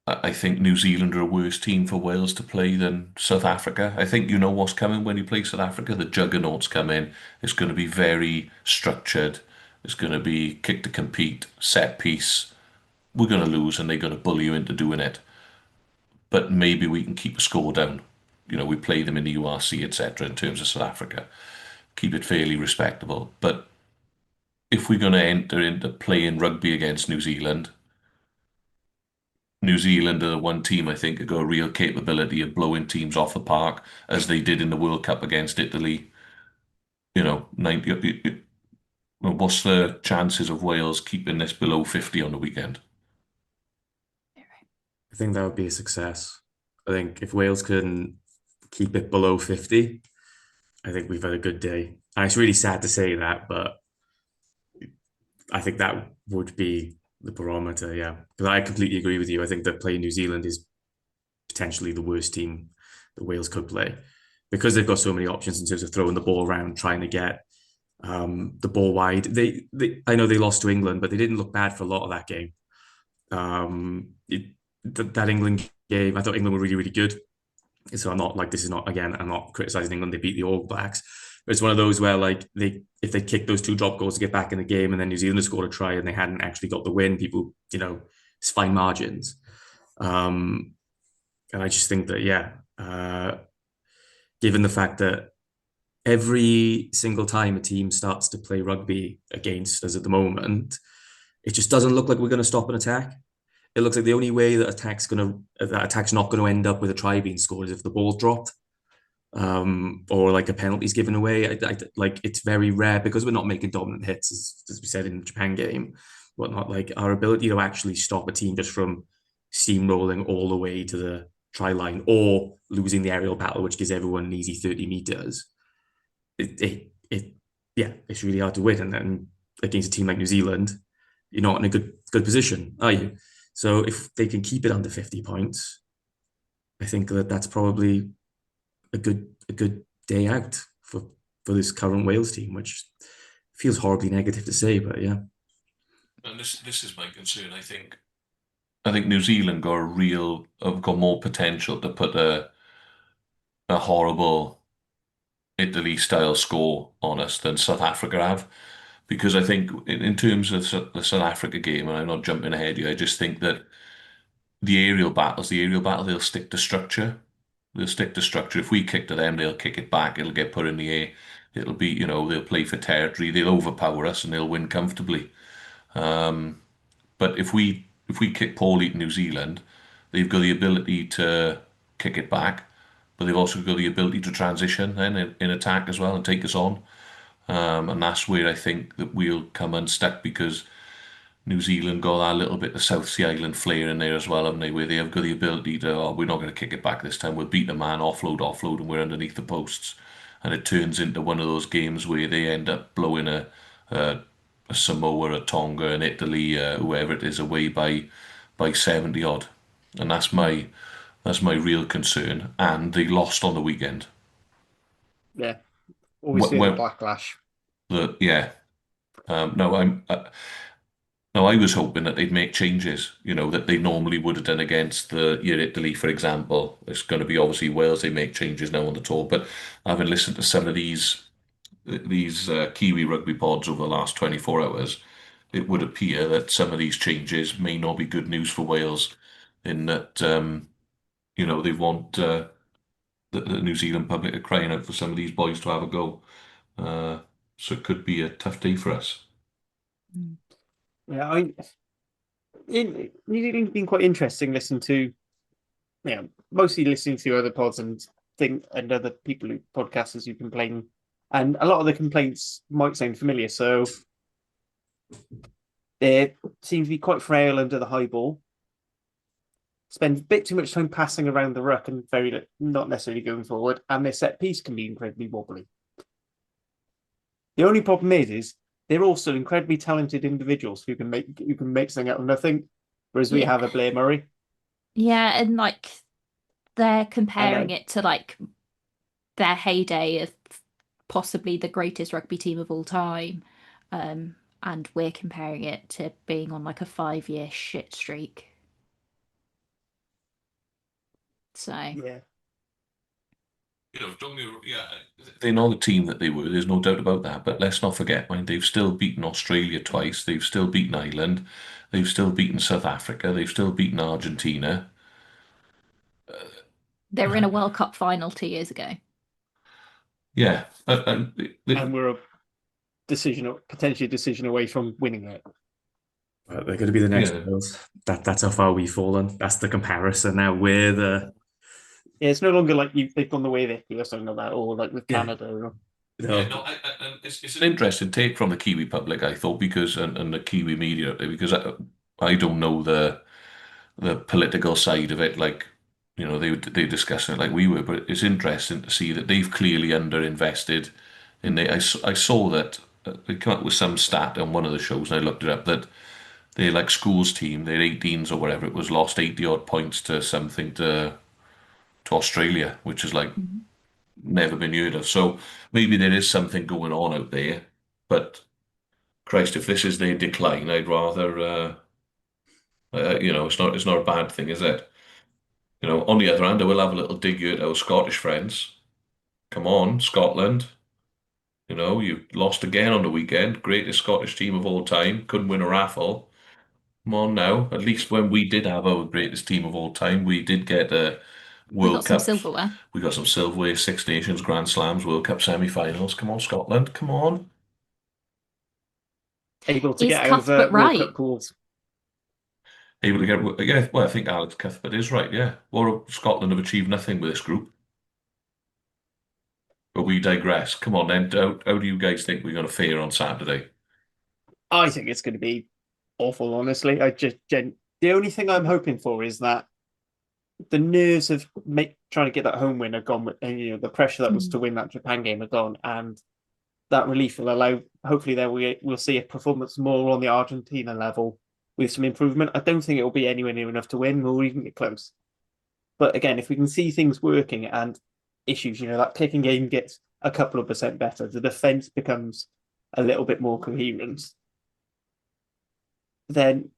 S3: I think New Zealand are a worse team for Wales to play than South Africa. I think you know what's coming when you play South Africa. The juggernauts come in. It's going to be very structured. It's going to be kick to compete, set piece. We're going to lose and they're going to bully you into doing it. but maybe we can keep a score down. We play them in the URC, etc. in terms of South Africa, keep it fairly respectable. But if we're going to enter into playing rugby against New Zealand, New Zealand are the one team I think have got a real capability of blowing teams off the park, as they did in the World Cup against Italy. 90. What's the chances of Wales keeping this below 50 on the weekend?
S5: I think that would be a success. I think if Wales can keep it below 50, I think we've had a good day. And it's really sad to say that, but I think that would be the barometer, yeah. Because I completely agree with you. I think that playing New Zealand is potentially the worst team that Wales could play, because they've got so many options in terms of throwing the ball around, trying to get the ball wide. I know they lost to England, but they didn't look bad for a lot of that game. That England game, I thought England were really, really good. So I'm not criticizing England. They beat the All Blacks. But it's one of those where if they kick those 2 drop goals to get back in the game, and then New Zealand scored a try and they hadn't actually got the win, people, it's fine margins. And I just think that, given the fact that every single time a team starts to play rugby against us at the moment, it just doesn't look like we're going to stop an attack. It looks like the only way that attack's not going to end up with a try being scored is if the ball's dropped, or like a penalty's given away. It's very rare, because we're not making dominant hits, as we said in the Japan game, whatnot. Like, our ability to actually stop a team just from steamrolling all the way to the try line, or losing the aerial battle, which gives everyone an easy 30 meters. It's really hard to win, and then against a team like New Zealand, you're not in a good position, are you? So if they can keep it under 50 points, I think that's probably a good day out for this current Wales team, which feels horribly negative to say, but yeah.
S3: And this is my concern. I think New Zealand have got more potential to put a horrible Italy style score on us than South Africa have. Because I think in terms of the South Africa game, and I'm not jumping ahead here, I just think that the aerial battle, they'll stick to structure. They'll stick to structure. If we kick to them, they'll kick it back. It'll get put in the air. It'll be, they'll play for territory. They'll overpower us and they'll win comfortably. But if we kick poorly to New Zealand, they've got the ability to kick it back, but they've also got the ability to transition then in attack as well and take us on. And that's where I think that we'll come unstuck, because New Zealand got that little bit of South Sea Island flair in there as well, haven't they? Where they have got the ability to, we're not going to kick it back this time. We'll beat the man, offload, and we're underneath the posts. And it turns into one of those games where they end up blowing a Samoa, a Tonga, an Italy, whoever it is, away by 70 odd. And that's my real concern. And they lost on the weekend.
S2: Yeah. Obviously, the Blacklash.
S3: No, I was hoping that they'd make changes, that they normally would have done against Italy, for example. It's going to be obviously Wales, they make changes now on the tour. But having listened to some of these Kiwi rugby pods over the last 24 hours, it would appear that some of these changes may not be good news for Wales, in that, they want the New Zealand public are crying out for some of these boys to have a go. So it could be a tough day for us.
S2: Yeah, New Zealand's been quite interesting listening to, mostly listening to other pods and other people podcasters who complain, and a lot of the complaints might sound familiar. So they seem to be quite frail under the high ball, spend a bit too much time passing around the ruck and not necessarily going forward, and their set piece can be incredibly wobbly. The only problem is they're also incredibly talented individuals who can make something out of nothing, whereas we have a Blair Murray.
S4: Yeah, and they're comparing it to their heyday of possibly the greatest rugby team of all time, and we're comparing it to being on a 5-year shit streak. So
S2: yeah.
S3: They're not the team that they were, there's no doubt about that. But let's not forget, they've still beaten Australia twice, they've still beaten Ireland, they've still beaten South Africa, they've still beaten Argentina.
S4: They were in a World Cup final 2 years ago.
S3: Yeah,
S2: and we're a potentially a decision away from winning it.
S5: They're going to be the next Wales. That's how far we've fallen. That's the comparison. Now we're the.
S2: Yeah, it's no longer like they've gone the way of Italy or something like that, or like with Canada.
S5: No.
S3: Yeah, no, it's an interesting take from the Kiwi public, I thought, because and the Kiwi media, because I don't know the political side of it, like, you know, they discuss it like we were, but it's interesting to see that they've clearly underinvested. And I saw that they come up with some stat on one of the shows, and I looked it up, that they like schools team, their 18s or whatever it was, lost 80 odd points to something to Australia, which is like never been heard of. So maybe there is something going on out there, but Christ, if this is their decline, I'd rather, it's not a bad thing, is it? You know, on the other hand, I will have a little dig at our Scottish friends. Come on, Scotland. You know, you lost again on the weekend. Greatest Scottish team of all time. Couldn't win a raffle. Come on now. At least when we did have our greatest team of all time, we did get a World Cup.
S4: Some silverware.
S3: We got some silverware, Six Nations, Grand Slams, World Cup semi-finals. Come on, Scotland. Come on.
S2: Able to get out of World Cup pools.
S3: Able to get, yeah, well, I think Alex Cuthbert is right, yeah. Well, Scotland have achieved nothing with this group. But we digress. Come on then, how do you guys think we're going to fare on Saturday?
S2: I think it's going to be awful, honestly. The only thing I'm hoping for is that the nerves of trying to get that home win are gone, and the pressure that was to win that Japan game are gone, and that relief will allow. Hopefully, we'll see a performance more on the Argentina level with some improvement. I don't think it will be anywhere near enough to win, or even get close. But again, if we can see things working and issues, that kicking game gets a couple of % better, the defense becomes a little bit more coherent, then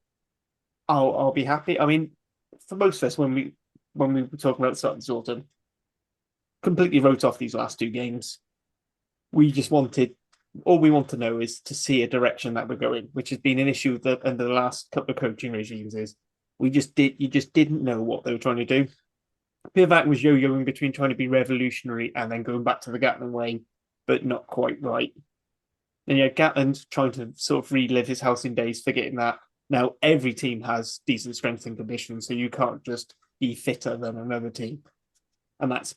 S2: I'll be happy. I mean, for most of us, when we were talking about starting this autumn, completely wrote off these last 2 games. All we want to know is to see a direction that we're going, which has been an issue under the last couple of coaching regimes. Is you just didn't know what they were trying to do. Pivac was yo-yoing between trying to be revolutionary and then going back to the Gatland way, but not quite right. And Gatland trying to sort of relive his halcyon days, forgetting that now every team has decent strength and conditions, so you can't just be fitter than another team. And that's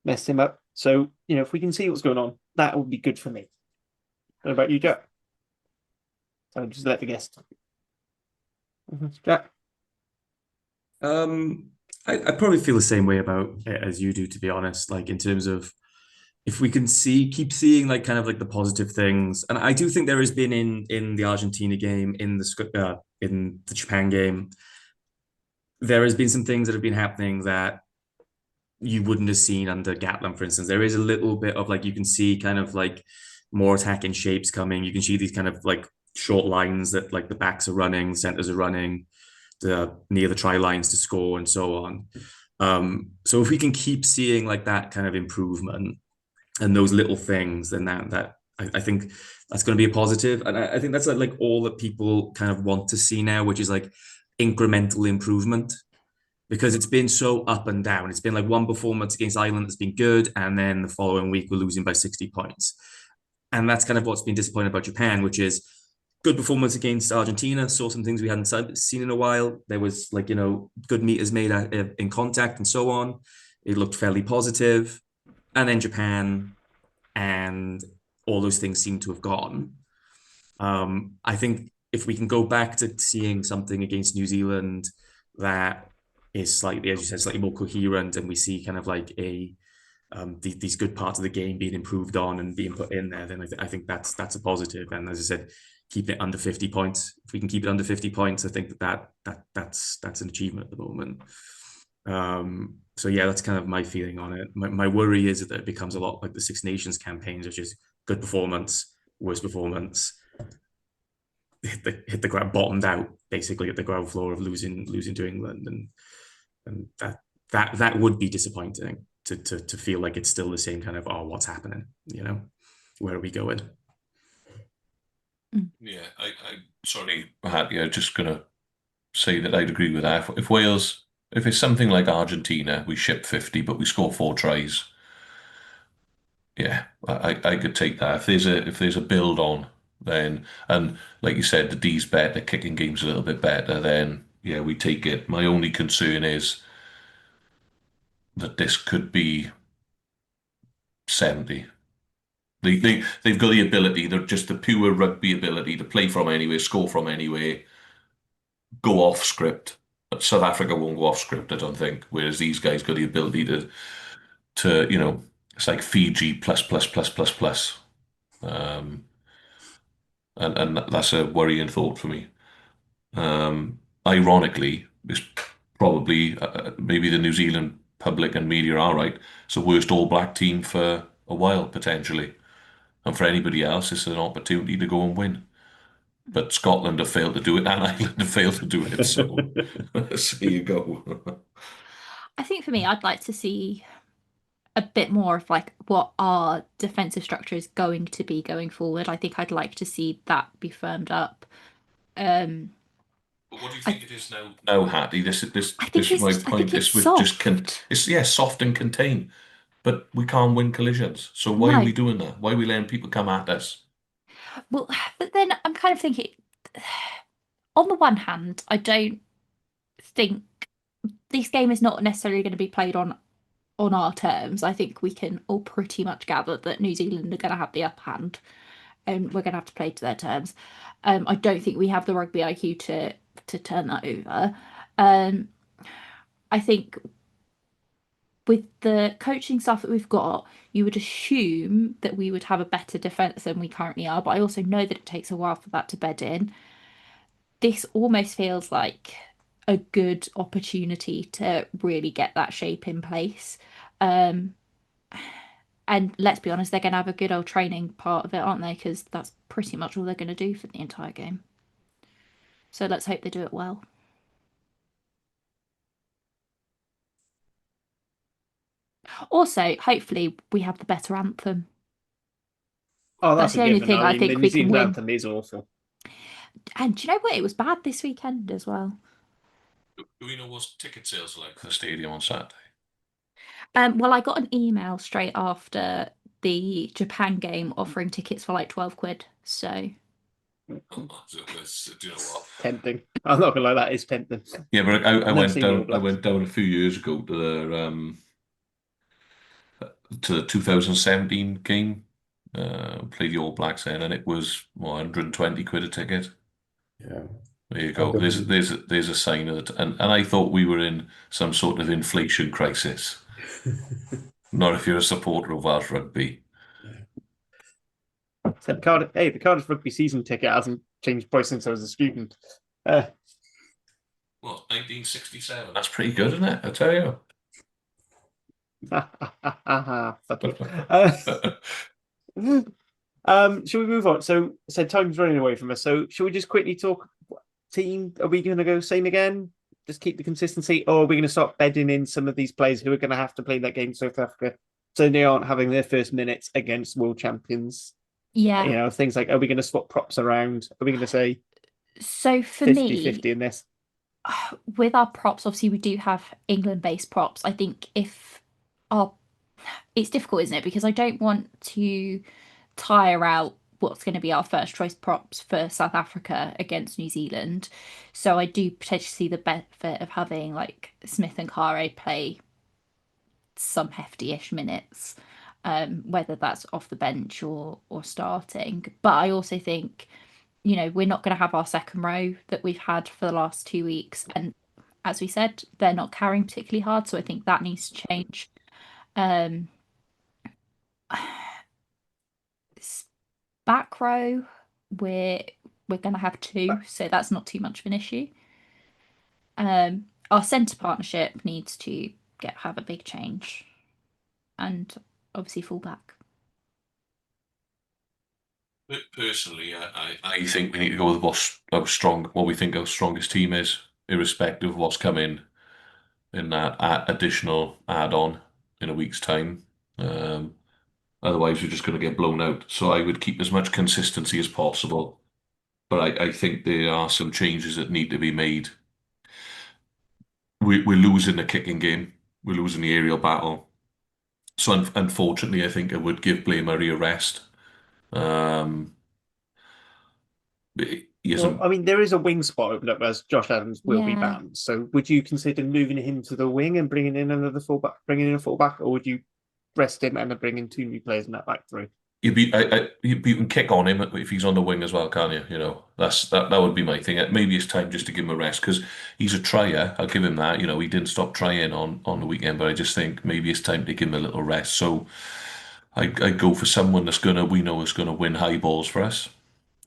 S2: messed him up. So, if we can see what's going on, that would be good for me. What about you, Jack? So just let the guest. Jack?
S5: I probably feel the same way about it as you do, to be honest. Like, in terms of if we can keep seeing like kind of like the positive things, and I do think there has been in the Argentina game, in the Japan game, there has been some things that have been happening that you wouldn't have seen under Gatland, for instance. There is a little bit of like, you can see kind of like more attacking shapes coming. You can see these kind of like short lines that like the backs are running, the centers are running, near the try lines to score and so on. So if we can keep seeing like that kind of improvement and those little things, then that I think that's going to be a positive. And I think that's like all that people kind of want to see now, which is like incremental improvement, because it's been so up and down. It's been like one performance against Ireland that's been good, and then the following week we're losing by 60 points. And that's kind of what's been disappointing about Japan, which is good performance against Argentina, saw some things we hadn't seen in a while. There was like, good meters made in contact and so on. It looked fairly positive. And then Japan, and all those things seem to have gone. I think if we can go back to seeing something against New Zealand that is slightly, as you said, slightly more coherent, and we see kind of like these good parts of the game being improved on and being put in there, then I think that's a positive. And as I said, keeping it under 50 points. If we can keep it under 50 points, I think that's an achievement at the moment. So yeah, that's kind of my feeling on it. My worry is that it becomes a lot like the Six Nations campaigns, which is good performance, worst performance, hit the ground, bottomed out basically at the ground floor of losing to England, and that would be disappointing to feel like it's still the same kind of, oh, what's happening? Where are we going?
S3: Yeah, I sorry, Matt, yeah, just gonna say that I'd agree with that. If Wales if it's something like Argentina, we ship 50, but we score 4 tries. Yeah, I could take that. If there's a build on, then, and like you said, the D's better, kicking game's a little bit better, then yeah, we take it. My only concern is that this could be 70. They've got the ability, they're just the pure rugby ability to play from anywhere, score from anywhere, go off script. South Africa won't go off script, I don't think. Whereas these guys got the ability to it's like Fiji plus plus plus plus plus. Um, and that's a worrying thought for me. Ironically, it's probably maybe the New Zealand public and media are right. It's the worst All Black team for a while potentially, and for anybody else, it's an opportunity to go and win. But Scotland have failed to do it, and Ireland have failed to do it. So, so there you go.
S4: I think for me, I'd like to see a bit more of like what our defensive structure is going to be going forward. I think I'd like to see that be firmed up.
S3: What do you think it is now? No, Hattie.
S4: I
S3: This
S4: think
S3: is
S4: it's
S3: my
S4: just, I
S3: point.
S4: think
S3: This
S4: it's
S3: would just
S4: soft.
S3: it's soft and contain, but we can't win collisions. So why are
S4: No.
S3: we doing that? Why are we letting people come at us?
S4: Well, but then I'm kind of thinking, on the one hand, I don't think this game is not necessarily going to be played on our terms. I think we can all pretty much gather that New Zealand are going to have the upper hand, and we're going to have to play to their terms. I don't think we have the rugby IQ to turn that over. I think with the coaching stuff that we've got, you would assume that we would have a better defence than we currently are, but I also know that it takes a while for that to bed in. This almost feels like a good opportunity to really get that shape in place. Um, and let's be honest, they're going to have a good old training part of it, aren't they? Because that's pretty much all they're going to do for the entire game. So let's hope they do it well. Also, hopefully, we have the better anthem.
S2: Oh,
S4: That's
S2: that's a
S4: the only
S2: given.
S4: thing
S2: I
S4: I
S2: mean, the
S4: think
S2: New
S4: we can
S2: Zealand
S4: win.
S2: anthem is awful.
S4: And do you know what? It was bad this weekend as well.
S3: Do we know what ticket sales are like for the stadium on Saturday?
S4: Well, I got an email straight after the Japan game offering tickets for like 12 quid. So
S3: Do you know what?
S2: Tempting. I'm not gonna lie, that is tempting.
S3: Yeah, but I
S2: I've never
S3: went
S2: seen the All
S3: down. I
S2: Blacks.
S3: went down a few years ago to the 2017 game. Played the All Blacks then, and it was 120 quid a ticket.
S5: Yeah.
S3: There you go. There's a sign of it, and I thought we were in some sort of inflation crisis. Not if you're a supporter of Welsh rugby.
S2: So the Cardiff rugby season ticket hasn't changed price since I was a student.
S3: Well, 1967. That's pretty good, isn't it? I tell you.
S2: Shall we move on? So time's running away from us. So shall we just quickly talk team? Are we going to go same again? Just keep the consistency, or are we going to start bedding in some of these players who are going to have to play that game in South Africa, so they aren't having their first minutes against world champions?
S4: yeah.
S2: Things like, are we going to swap props around? Are we going to say
S4: So for
S2: 50-50
S4: me,
S2: in this?
S4: with our props, obviously we do have England-based props. I think if our it's difficult, isn't it? Because I don't want to tire out what's going to be our first choice props for South Africa against New Zealand. So I do potentially see the benefit of having like Smith and Kare play some hefty-ish minutes, whether that's off the bench or starting. But I also think, we're not going to have our second row that we've had for the last 2 weeks. And as we said, they're not carrying particularly hard. So I think that needs to change. Um, back row, we're going to have two, so that's not too much of an issue. Our centre partnership needs to have a big change, and obviously fullback.
S3: Personally, I think we need to go with what we think our strongest team is, irrespective of what's coming in that additional add-on in a week's time. Otherwise, we're just going to get blown out. So I would keep as much consistency as possible. But I think there are some changes that need to be made we're losing the kicking game. We're losing the aerial battle. So unfortunately, I think I would give Blair Murray a rest. He
S2: Well,
S3: isn't.
S2: I mean, there is a wing spot open up as Josh Adams will be
S4: Yeah.
S2: banned. So would you consider moving him to the wing and bringing in another fullback, bringing in a fullback, or would you rest him and then bring in two new players in that back three?
S3: You can kick on him if he's on the wing as well, can't you? You know, that would be my thing. Maybe it's time just to give him a rest because he's a trier. I'll give him that. You know, he didn't stop trying on the weekend, but I just think maybe it's time to give him a little rest. So I go for someone we know is gonna win high balls for us.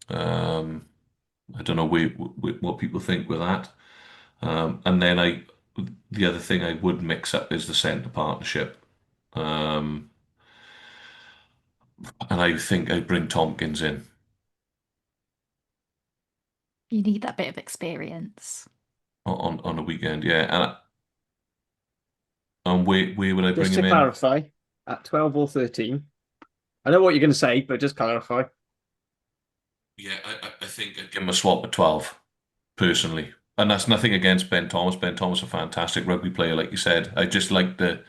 S3: I don't know what people think with that. And then the other thing I would mix up is the centre partnership. Um, and I think I'd bring Tompkins in.
S4: You need that bit of experience.
S3: On a weekend, yeah. And where would I bring
S2: Just
S3: him
S2: to
S3: in?
S2: clarify, at 12 or 13, I know what you're going to say, but just clarify.
S3: Yeah, I think I'd give him a swap at 12, personally. And that's nothing against Ben Thomas. Ben Thomas is a fantastic rugby player, like you said. I just like to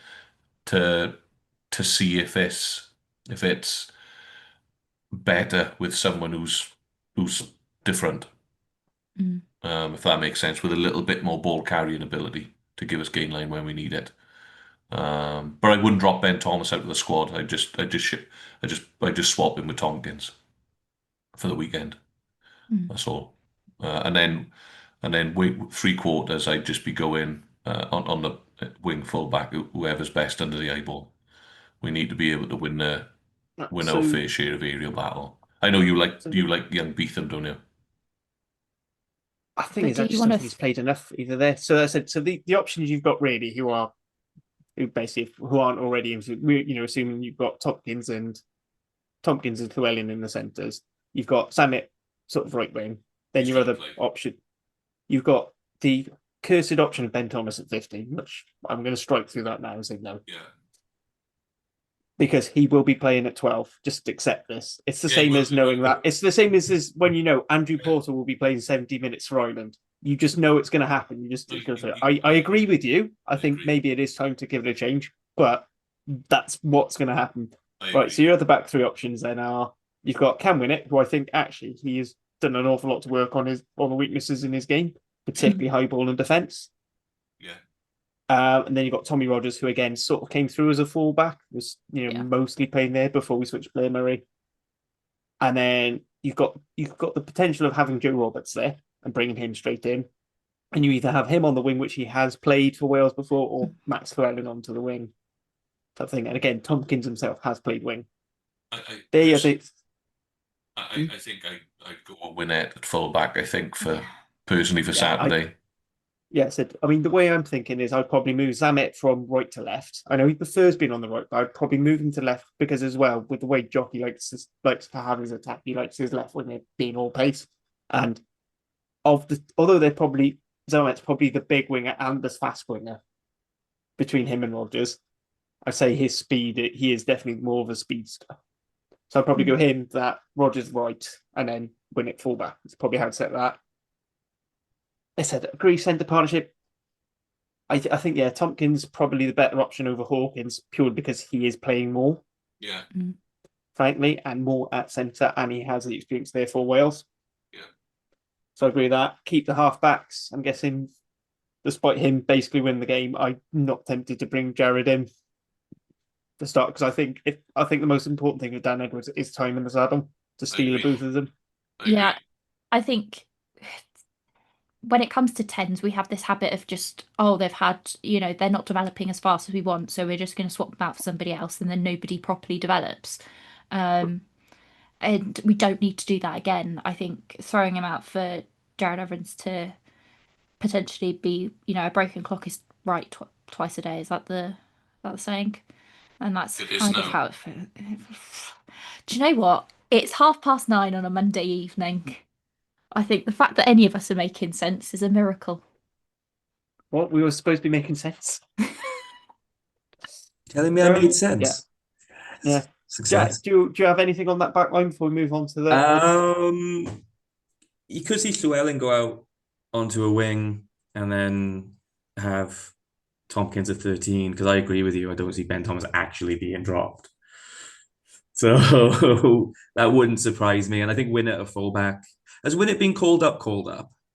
S3: see if it's better with someone who's different. If that makes sense, with a little bit more ball carrying ability to give us gain line when we need it. But I wouldn't drop Ben Thomas out of the squad. I just swap him with Tompkins for the weekend. That's all. And then wait 3/4. I'd just be going on the wing fullback, whoever's best under the eyeball. We need to be able to win our
S2: So,
S3: fair share of aerial battle. I know you like young Beetham, don't you?
S2: I think
S4: But
S2: is
S4: do
S2: I
S4: you
S2: just
S4: want
S2: don't
S4: to?
S2: think he's played enough either there. So I said, so the options you've got really who aren't already, assuming you've got Tompkins and Llewellyn in the centres, you've got Samet sort of right wing. Then
S3: He's
S2: your
S3: gonna
S2: other
S3: play.
S2: option, you've got the cursed option of Ben Thomas at 15, which I'm going to strike through that now and say no.
S3: Yeah.
S2: Because he will be playing at 12. Just accept this. It's the
S3: Yeah,
S2: same
S3: he
S2: as
S3: will.
S2: knowing that. It's the same as when you know Andrew Porter will be playing 70 minutes for Ireland. You just know it's going to happen. You just go through it. I agree with you. I think maybe it is time to give it a change, but that's what's going to happen. Right. So your other back three options then are you've got Cam Winnett, who I think actually he has done an awful lot to work on the weaknesses in his game, particularly high ball and defence.
S3: Yeah.
S2: And then you've got Tommy Rogers, who again sort of came through as a fullback, was mostly playing there before we switched Blair Murray. And then you've got the potential of having Joe Roberts there and bringing him straight in, and you either have him on the wing, which he has played for Wales before, or Max Llewellyn onto the wing. That thing, and again, Tompkins himself has played wing.
S3: I
S2: think
S3: I'd go a Winnett at fullback. I think personally for Saturday.
S2: I mean, the way I'm thinking is I'd probably move Zamet from right to left. I know he prefers being on the right, but I'd probably move him to left because, as well, with the way Jockey likes to have his attack, he likes his left wing being all pace. And although they're probably Zamet's probably the big winger and the fast winger between him and Rogers, I'd say his speed, he is definitely more of a speedster. So I'd probably go him, that Rogers right, and then Winnett fullback. That's probably how I'd set that. I said, agree centre partnership. I think, Tompkins probably the better option over Hawkins, purely because he is playing more.
S3: Yeah.
S2: Frankly, and more at centre, and he has the experience there for Wales.
S3: Yeah.
S2: So I agree with that. Keep the half-backs. I'm guessing, despite him basically winning the game, I'm not tempted to bring Jared in to start, because I think the most important thing with Dan Edwards is time in the saddle to steal both of them.
S4: Yeah, I think when it comes to tens, we have this habit of just, they've had, they're not developing as fast as we want, so we're just going to swap them out for somebody else, and then nobody properly develops. And we don't need to do that again. I think throwing him out for Jared Evans to potentially be, a broken clock is right twice a day. Is that the saying? And that's kind of how it feels. Do you know what? It's 9:30 on a Monday evening. I think the fact that any of us are making sense is a miracle.
S2: What? We were supposed to be making sense?
S5: Telling me I made sense?
S2: Yeah.
S5: Success.
S2: Jack, do you have anything on that back line before we move on to the...
S5: You could see Llewellyn go out onto a wing, and then have Tompkins at 13 because I agree with you. I don't see Ben Thomas actually being dropped. So that wouldn't surprise me. And I think Winnett at fullback. Has Winnett been called up,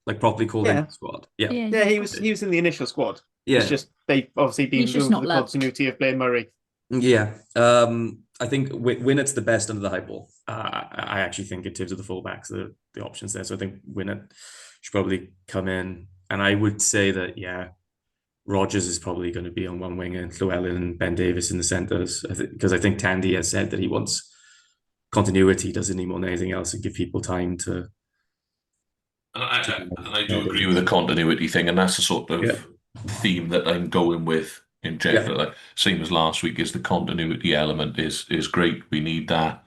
S5: like properly called into
S2: Yeah.
S5: the squad? Yeah.
S2: Yeah, he was in the initial squad. It's
S5: Yeah.
S2: just they've obviously been
S4: He's just
S2: going for
S4: not
S2: the
S4: loved.
S2: continuity of Blair Murray.
S5: Yeah. I think Winnett's the best under the high ball. I actually think in terms of the fullbacks, the options there. So I think Winnett should probably come in. And I would say that, yeah, Rogers is probably going to be on one wing and Llewellyn and Ben Davis in the centres. Because I think Tandy has said that he wants continuity, doesn't he, more than anything else, and give people time to.
S3: And I do agree with the continuity thing, and that's the sort of theme that I'm going with in general. Like, same as last week, is the continuity element is great. We need that.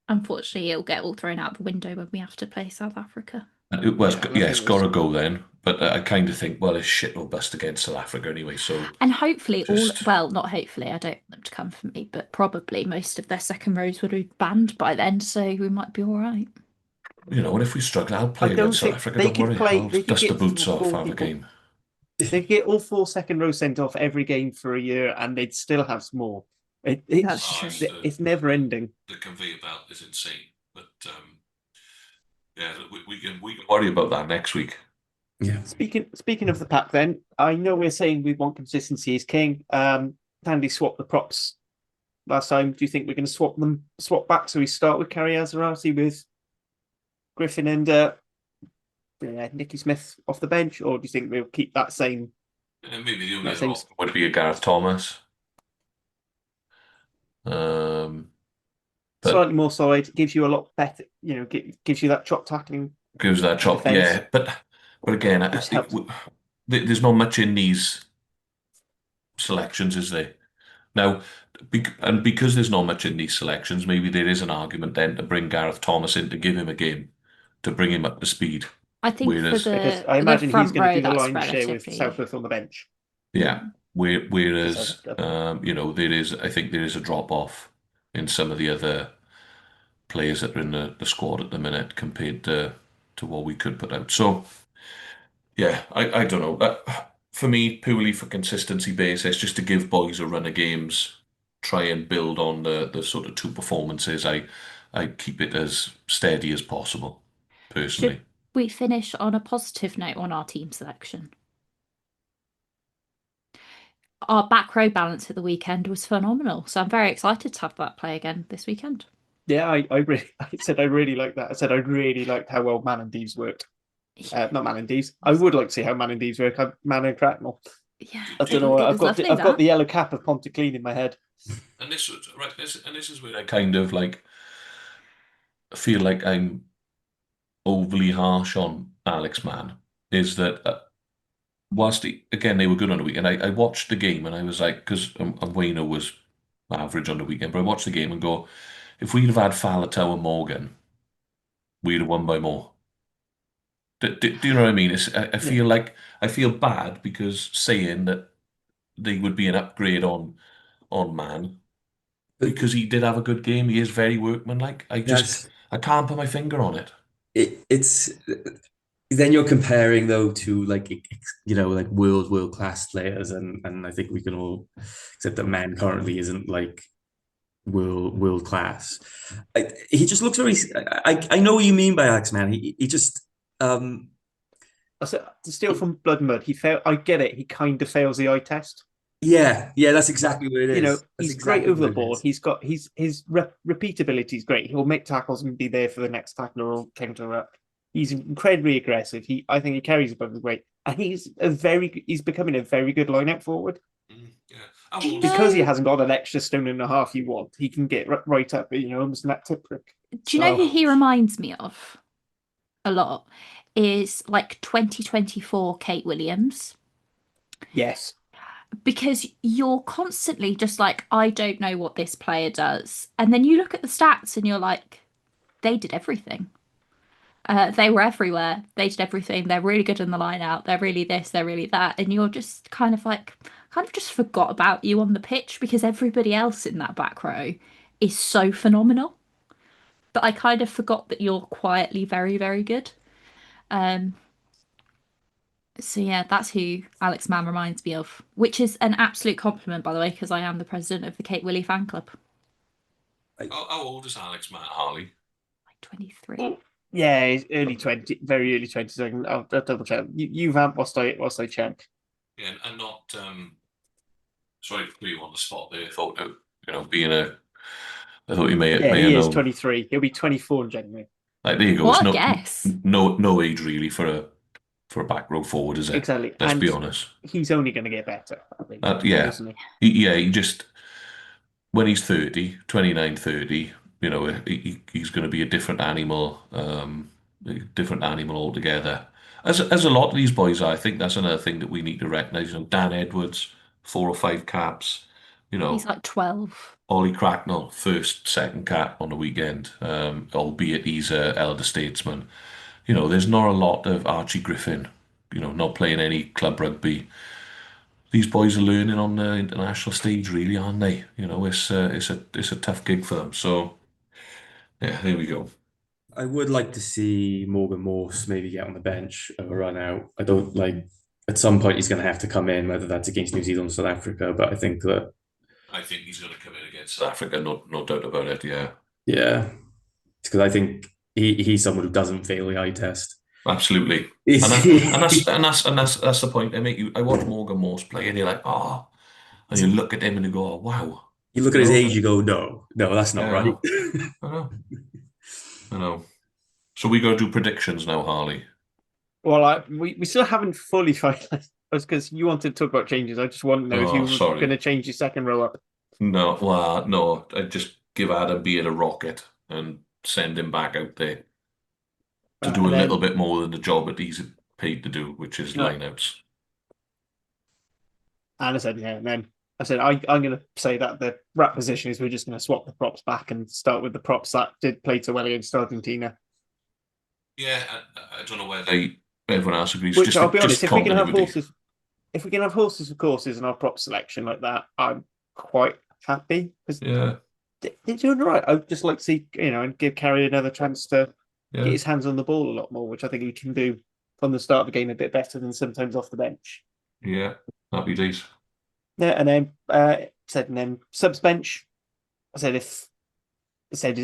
S4: Unfortunately, it'll get all thrown out the window when we have to play South Africa.
S3: It's got to go then. But I kind of think, well, it's shit or bust against South Africa anyway. So,
S4: and hopefully not hopefully, I don't want them to come for me, but probably most of their second rows would be banned by then, so we might be all right.
S3: And if we struggle, I'll play against South Africa. Don't worry, I'll dust the boots off, have a game.
S2: They get all 4 second rows sent off every game for a year, and they'd still have more. It's never ending.
S3: The conveyor belt is insane, but yeah, we can worry about that next week.
S5: Yeah.
S2: Speaking of the pack, then I know we're saying we want consistency is king. Tandy swapped the props last time. Do you think we're going to swap back? So we start with Carrie Azarati with Griffin and Nicky Smith off the bench, or do you think we'll keep that same?
S3: Maybe the only other option would be a Gareth Thomas.
S2: Slightly more solid, gives you a lot better. Gives you that chop tackling.
S3: Gives that chop, defense. Yeah. But again, there's not much in these selections, is there? Now, because there's not much in these selections, maybe there is an argument then to bring Gareth Thomas in to give him a game, to bring him up to speed.
S4: I think
S2: I imagine he's going to do the lion's share with Southworth on the bench.
S3: Yeah. Whereas, I think there is a drop off in some of the other players that are in the squad at the minute compared to what we could put out. So, yeah, I don't know. For me, purely for consistency basis, just to give boys a run of games, try and build on the sort of 2 performances. I keep it as steady as possible, personally.
S4: Should we finish on a positive note on our team selection? Our back row balance at the weekend was phenomenal, so I'm very excited to have that play again this weekend.
S2: Yeah, I said I really like that. I said I really liked how well Man and Deeves worked. Not Man and Deeves. I would like to see how Man and Deeves work. Man and Cracknell.
S4: Yeah,
S2: I don't know. I've got the yellow cap of Pontyclean in my head.
S3: And this is where I kind of like feel like I'm overly harsh on Alex Mann. Is that whilst they were good on the weekend, I watched the game and I was like, because Wayno was average on the weekend, but I watched the game and go, if we'd have had Faletau and Morgan, we'd have won by more. Do you know what I mean? I feel bad because saying that they would be an upgrade on Mann because he did have a good game. He is very workmanlike. I can't put my finger on it.
S5: It's then you're comparing though to like world class players, and I think we can all accept that Mann currently isn't like world class. He just looks very. I know what you mean by Alex Mann. He just.
S2: To steal from Blood and Mud, he failed. I get it. He kind of fails the eye test.
S5: Yeah, that's exactly what it is.
S2: He's great over the board. He's got his repeatability is great. He'll make tackles and be there for the next tackler or counter up. He's incredibly aggressive. I think he carries above the weight, and he's becoming a very good line-out forward.
S3: Yeah.
S2: Because he hasn't got an extra stone and a half you want, he can get right up, almost in that tip prick.
S4: Do you know who he reminds me of a lot? Is like 2024 Kate Williams.
S2: Yes.
S4: Because you're constantly just like, I don't know what this player does. And then you look at the stats and you're like, they did everything. They were everywhere. They did everything. They're really good in the line out. They're really this, they're really that. And you're just kind of just forgot about you on the pitch because everybody else in that back row is so phenomenal. But I kind of forgot that you're quietly very, very good. So yeah, that's who Alex Mann reminds me of, which is an absolute compliment, by the way, because I am the president of the Kate Willie fan club.
S3: How old is Alex Mann, Harley?
S4: Like 23.
S2: Yeah, he's early 20, very early 20s. I'll double check. You vamp whilst I check.
S3: Yeah, and not sorry to put you on the spot there. Being a, I thought you may
S2: Yeah,
S3: may
S2: he
S3: have
S2: is
S3: known.
S2: 23. He'll be 24 in January.
S3: Like there you go. It's
S4: What a guess.
S3: no age really for a back row forward, is it?
S2: Exactly.
S3: Let's be
S2: And
S3: honest.
S2: he's only going to get better, I think,
S3: Yeah,
S2: personally.
S3: he just when he's 30, 29, 30, he's going to be a different animal altogether. As a lot of these boys are, I think that's another thing that we need to recognise. Dan Edwards, 4 or 5 caps.
S4: He's like 12.
S3: Ollie Cracknell, first, second cap on the weekend, albeit he's a elder statesman. There's not a lot of Archie Griffin, not playing any club rugby. These boys are learning on the international stage, really, aren't they? It's a tough gig for them. So yeah, there we go.
S5: I would like to see Morgan Morse maybe get on the bench of a run out. I don't like at some point he's going to have to come in, whether that's against New Zealand or South Africa. But
S3: I think he's going to come in against South Africa, no doubt about it. Yeah,
S5: yeah, because I think he's someone who doesn't fail the eye test.
S3: absolutely.
S5: Is
S3: And
S5: he?
S3: that's the point. I watch Morgan Morse play, and you're like, oh, and you look at him and you go, oh, wow.
S5: You look at his age, you go, no, that's not
S3: Yeah,
S5: right.
S3: I know. I know. So we got to do predictions now, Harley.
S2: Well, we still haven't fully finalized. Because you wanted to talk about changes. I just want to know if you were going to change your second row up.
S3: No, well, no. I'd just give Adam Beard a rocket and send him back out there to do a little bit more than the job that he's paid to do, which is lineouts.
S2: And I said, yeah, and then I said, I'm going to say that the wrap position is we're just going to swap the props back and start with the props that did play so well against Argentina.
S3: Yeah, I don't know whether everyone else agrees.
S2: Which I'll be honest, if we can have horses for courses in our prop selection like that, I'm quite happy because they're doing all right. I'd just like to see, and give Carey another chance to get his hands on the ball a lot more, which I think he can do from the start of the game a bit better than sometimes off the bench.
S3: Yeah, happy days.
S2: Yeah, and then subs bench. Is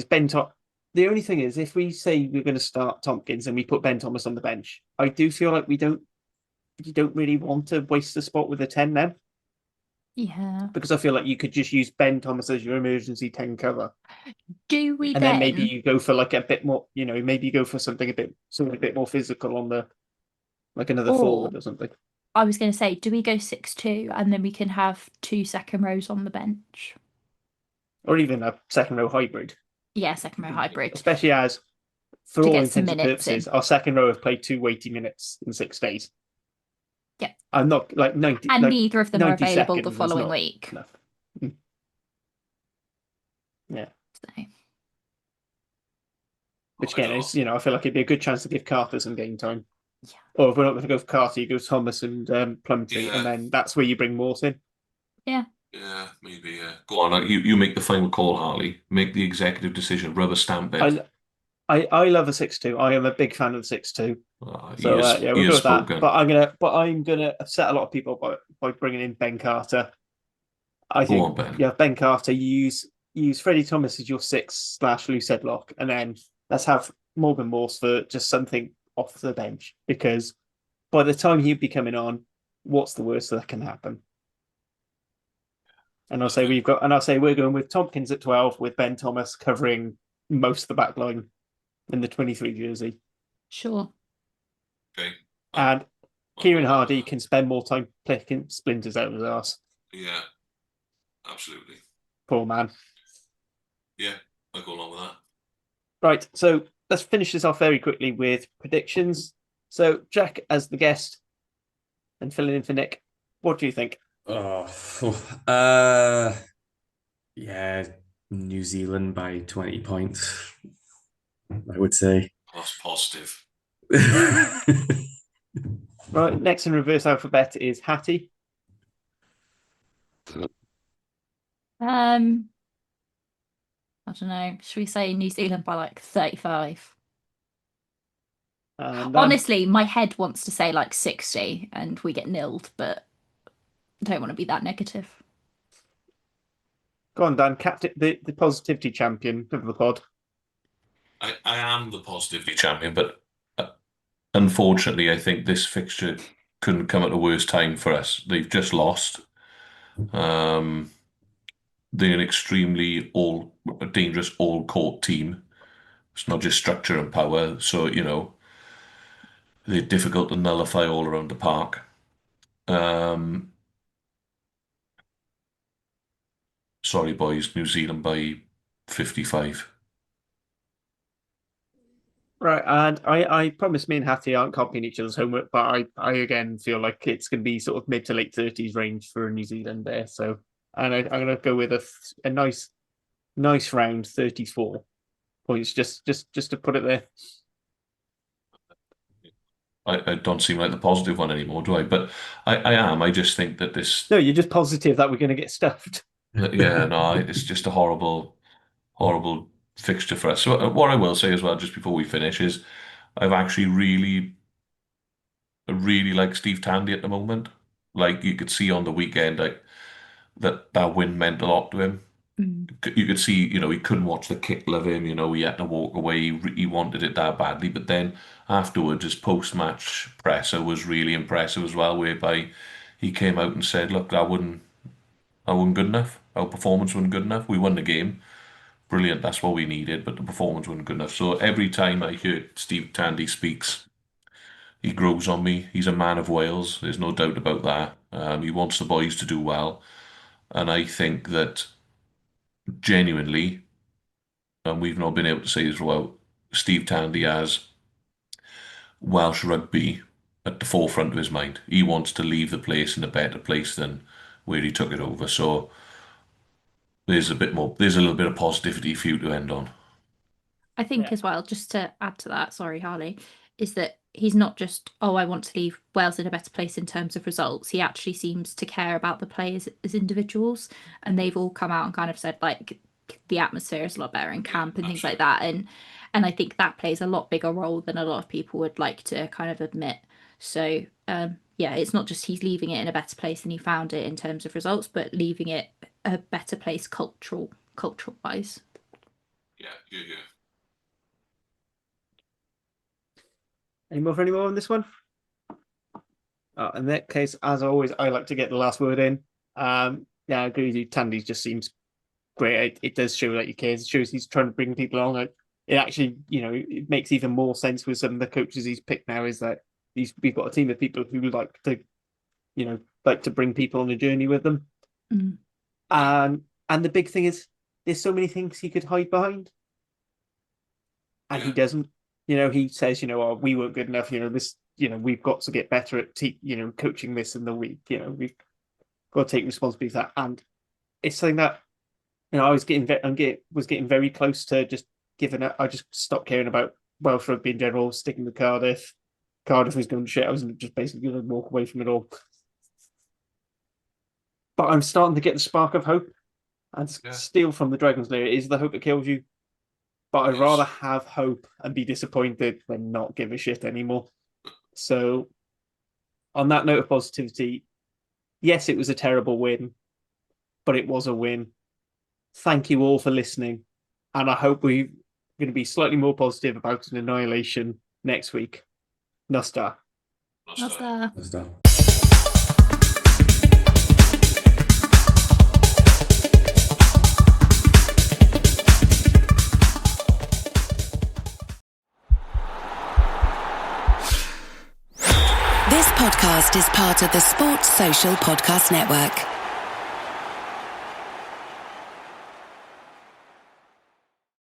S2: Ben Top. The only thing is, if we say we're going to start Tompkins and we put Ben Thomas on the bench, I do feel like you don't really want to waste a spot with a 10 then.
S4: Yeah.
S2: Because I feel like you could just use Ben Thomas as your emergency 10 cover.
S4: Do we
S2: and then maybe you go for like a bit more, maybe you go for something a bit more physical on the, like another forward or something.
S4: I was going to say, do we go 6-2 and then we can have 2 second rows on the bench?
S2: Or even a second row hybrid.
S4: Yeah, second row hybrid.
S2: Especially as, for all intents and purposes, our second row have played 2 weighty minutes in 6 days.
S4: Yeah.
S2: I'm not like 90.
S4: And
S2: like,
S4: neither of them are available the following week.
S2: Enough. Yeah.
S4: So.
S2: Which again is, I feel like it'd be a good chance to give Carter some game time.
S4: Yeah.
S2: Or if we're not going to go for Carter, you go Thomas and Plumtree, and then that's where you bring Morse in.
S4: Yeah.
S3: Yeah, maybe. Go on, you make the final call, Harley. Make the executive decision. Rubber stamp it.
S2: I love a 6-2. I am a big fan of the 6-2. So we'll go with that. But I'm gonna upset a lot of people by bringing in Ben Carter. I think Ben Carter. Use Freddie Thomas as your 6/loose headlock, and then let's have Morgan Morse for just something off the bench, because by the time he'd be coming on, what's the worst that can happen? And I'll say we're going with Tompkins at 12 with Ben Thomas covering most of the back line in the 23 jersey.
S4: Sure.
S3: Okay.
S2: And Kieran Hardy can spend more time picking splinters out of his arse.
S3: Yeah, absolutely.
S2: Poor man.
S3: Yeah, I'll go along with that.
S2: Right, so let's finish this off very quickly with predictions. So, Jack, as the guest and filling in for Nick, what do you think?
S5: Yeah, New Zealand by 20 points, I would say.
S3: That's positive.
S2: Right, next in reverse alphabet is Hattie.
S4: I don't know. Should we say New Zealand by like 35?
S2: And,
S4: honestly, my head wants to say like 60 and we get nilled, but I don't want to be that negative.
S2: Go on, Dan, captain, the positivity champion of the pod.
S3: I am the positivity champion, but unfortunately, I think this fixture couldn't come at a worse time for us. They've just lost. They're an extremely dangerous all-court team. It's not just structure and power. So, they're difficult to nullify all around the park. Sorry, boys, New Zealand by 55.
S2: Right, and I promise me and Hattie aren't copying each other's homework, but I again feel like it's going to be sort of mid to late 30s range for New Zealand there. So, and I'm going to go with a nice round 34 points, just to put it there.
S3: I don't seem like the positive one anymore, do I? But I am. I just think that this.
S2: No, you're just positive that we're going to get stuffed.
S3: Yeah, no, it's just a horrible fixture for us. So what I will say as well, just before we finish, is I've actually really like Steve Tandy at the moment. Like you could see on the weekend, like that win meant a lot to him. You could see, he couldn't watch the kick love him. He had to walk away. He wanted it that badly. But then afterwards, his post-match presser was really impressive as well, whereby he came out and said, "Look, I wasn't good enough. Our performance wasn't good enough. We won the game. Brilliant. That's what we needed, but the performance wasn't good enough." So every time I hear Steve Tandy speaks, he grows on me. He's a man of Wales. There's no doubt about that. He wants the boys to do well. And I think that genuinely, and we've not been able to say this well, Steve Tandy has Welsh rugby at the forefront of his mind. He wants to leave the place in a better place than where he took it over. So there's a little bit of positivity for you to end on.
S4: I think as well, just to add to that, sorry, Harley, is that he's not just, I want to leave Wales in a better place in terms of results. He actually seems to care about the players as individuals, and they've all come out and kind of said like the atmosphere is a lot better in camp and things like that. And I think that plays a lot bigger role than a lot of people would like to kind of admit. So it's not just he's leaving it in a better place than he found it in terms of results, but leaving it a better place cultural wise.
S3: Yeah.
S2: Any more on this one? In that case, as always, I like to get the last word in. I agree with you. Tandy just seems great. It does show that he cares. It shows he's trying to bring people along. Like, it actually, it makes even more sense with some of the coaches he's picked now. Is that we've got a team of people who like to bring people on a journey with them. And the big thing is, there's so many things he could hide behind, and he doesn't. He says, we weren't good enough. This, we've got to get better at, coaching this in the week. We've got to take responsibility for that. And it's something that, I was getting very close to just giving up. I just stopped caring about Welsh rugby in general, sticking with Cardiff. Cardiff was going to shit. I was just basically going to walk away from it all. But I'm starting to get the spark of hope, and steal from the Dragon's Lair is the hope that kills you. But I'd rather have hope and be disappointed than not give a shit anymore. So, on that note of positivity, yes, it was a terrible win, but it was a win. Thank you all for listening. And I hope we're going to be slightly more positive about an annihilation next week. Nostar.
S5: Nostar.
S1: This podcast is part of the Sports Social Podcast Network.